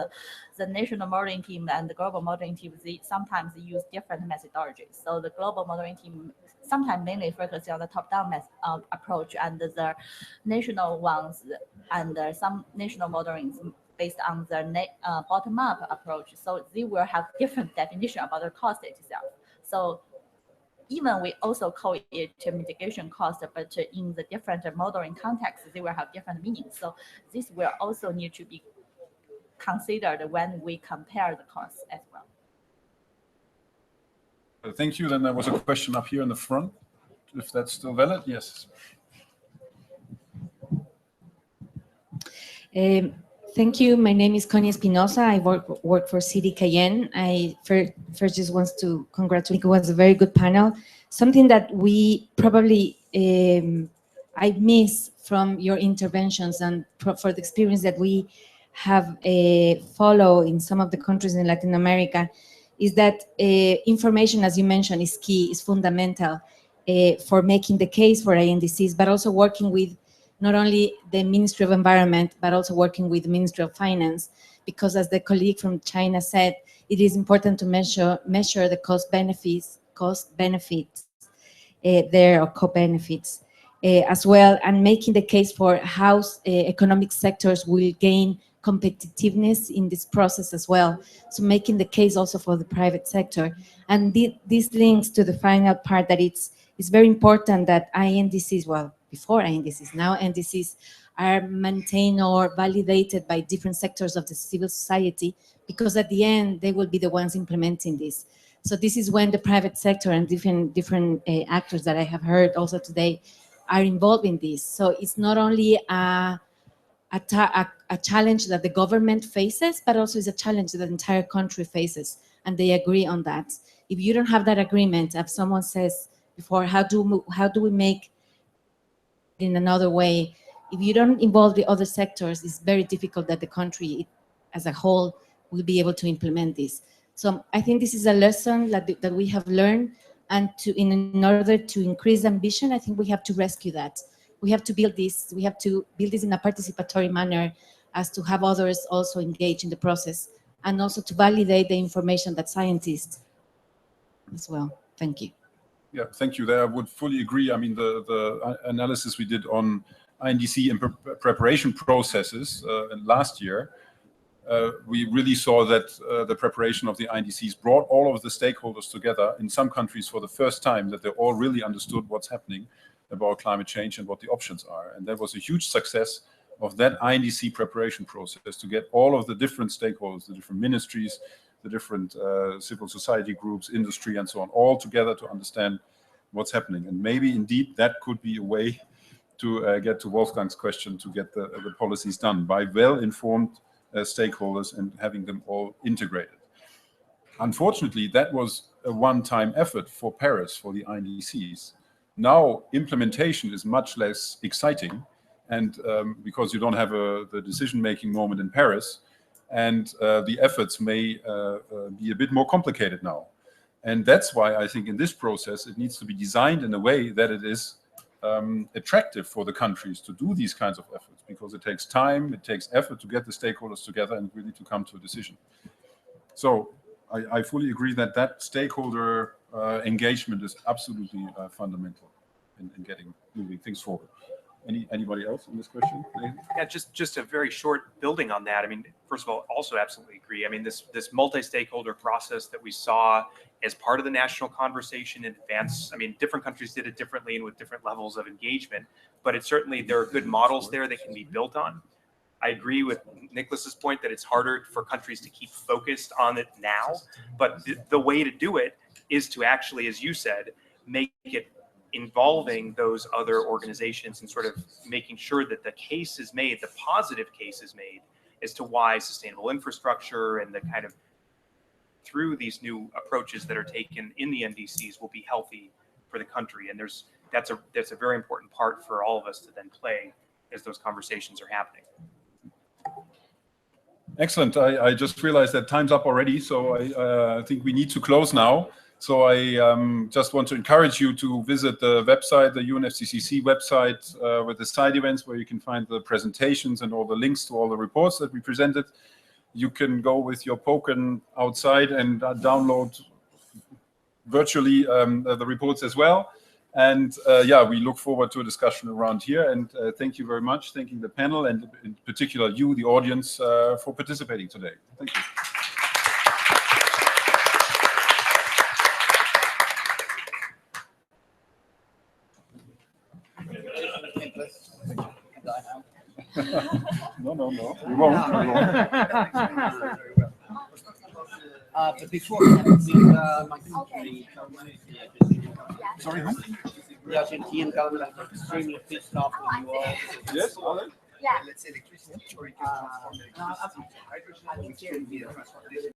the national modeling team and the global modeling team, they sometimes use different methodologies. So the global modeling team sometimes mainly focus on the top-down approach, and the national ones and some national modeling based on the bottom-up approach. So they will have different definition about the cost itself. So even we also call it mitigation cost, but in the different modeling contexts, they will have different meanings. So this will also need to be considered when we compare the costs as well. Thank you. Then there was a question up here in the front, if that's still valid. Yes. Thank you. My name is Connie Espinosa. I work for CDKN. I first just want to congratulate. It was a very good panel. Something that we probably I miss from your interventions and for the experience that we have followed in some of the countries in Latin America is that information, as you mentioned, is key, is fundamental for making the case for INDCs, but also working with not only the Ministry of Environment, but also working with the Ministry of Finance, because as the colleague from China said, it is important to measure the cost benefits there, or co-benefits as well, and making the case for how economic sectors will gain competitiveness in this process as well. So making the case also for the private sector. And this links to the final part that it's very important that INDCs, well, before INDCs, now NDCs are maintained or validated by different sectors of the civil society, because at the end, they will be the ones implementing this. So this is when the private sector and different actors that I have heard also today are involved in this. So it's not only a challenge that the government faces, but also is a challenge that the entire country faces, and they agree on that. If you don't have that agreement, if someone says before, how do we make in another way, if you don't involve the other sectors, it's very difficult that the country as a whole will be able to implement this. So I think this is a lesson that we have learned, and in order to increase ambition, I think we have to rescue that. We have to build this. We have to build this in a participatory manner, as to have others also engage in the process, and also to validate the information that scientists as well. Thank you. Yeah, thank you. There I would fully agree. I mean, the analysis we did on INDC and preparation processes last year, we really saw that the preparation of the INDCs brought all of the stakeholders together in some countries for the first time, that they all really understood what's happening about climate change and what the options are. And that was a huge success of that INDC preparation process, to get all of the different stakeholders, the different ministries, the different civil society groups, industry, and so on, all together to understand what's happening. And maybe indeed that could be a way to get to Wolfgang's question, to get the policies done by well-informed stakeholders and having them all integrated. Unfortunately, that was a one-time effort for Paris, for the INDCs. Now implementation is much less exciting, and because you don't have the decision-making moment in Paris, and the efforts may be a bit more complicated now. And that's why I think in this process, it needs to be designed in a way that it is attractive for the countries to do these kinds of efforts, because it takes time, it takes effort to get the stakeholders together and really to come to a decision. So I fully agree that that stakeholder engagement is absolutely fundamental in getting moving things forward. Anybody else on this question? Yeah, just a very short building on that. I mean, first of all, also absolutely agree. I mean, this multi-stakeholder process that we saw as part of the national conversation in advance. I mean, different countries did it differently and with different levels of engagement, but it's certainly, there are good models there that can be built on. I agree with Niklas's point that it's harder for countries to keep focused on it now, but the way to do it is to actually, as you said, make it involving those other organizations and sort of making sure that the case is made, the positive case is made as to why sustainable infrastructure and the kind of through these new approaches that are taken in the NDCs will be healthy for the country. And that's a very important part for all of us to then play as those conversations are happening. Excellent. I just realized that time's up already, so I think we need to close now. So I just want to encourage you to visit the website, the UNFCCC website, with the side events, where you can find the presentations and all the links to all the reports that we presented. You can go with your Poken outside and download virtually the reports as well. And yeah, we look forward to a discussion around here. And thank you very much. Thanking the panel and in particular you, the audience, for participating today. Thank you. No, we won't. But before that, my country, sorry, the Argentine government is extremely pissed off with you all. Yes, all right. let's say electricity, or you can transform electricity to hydrogen, which can be a transportation.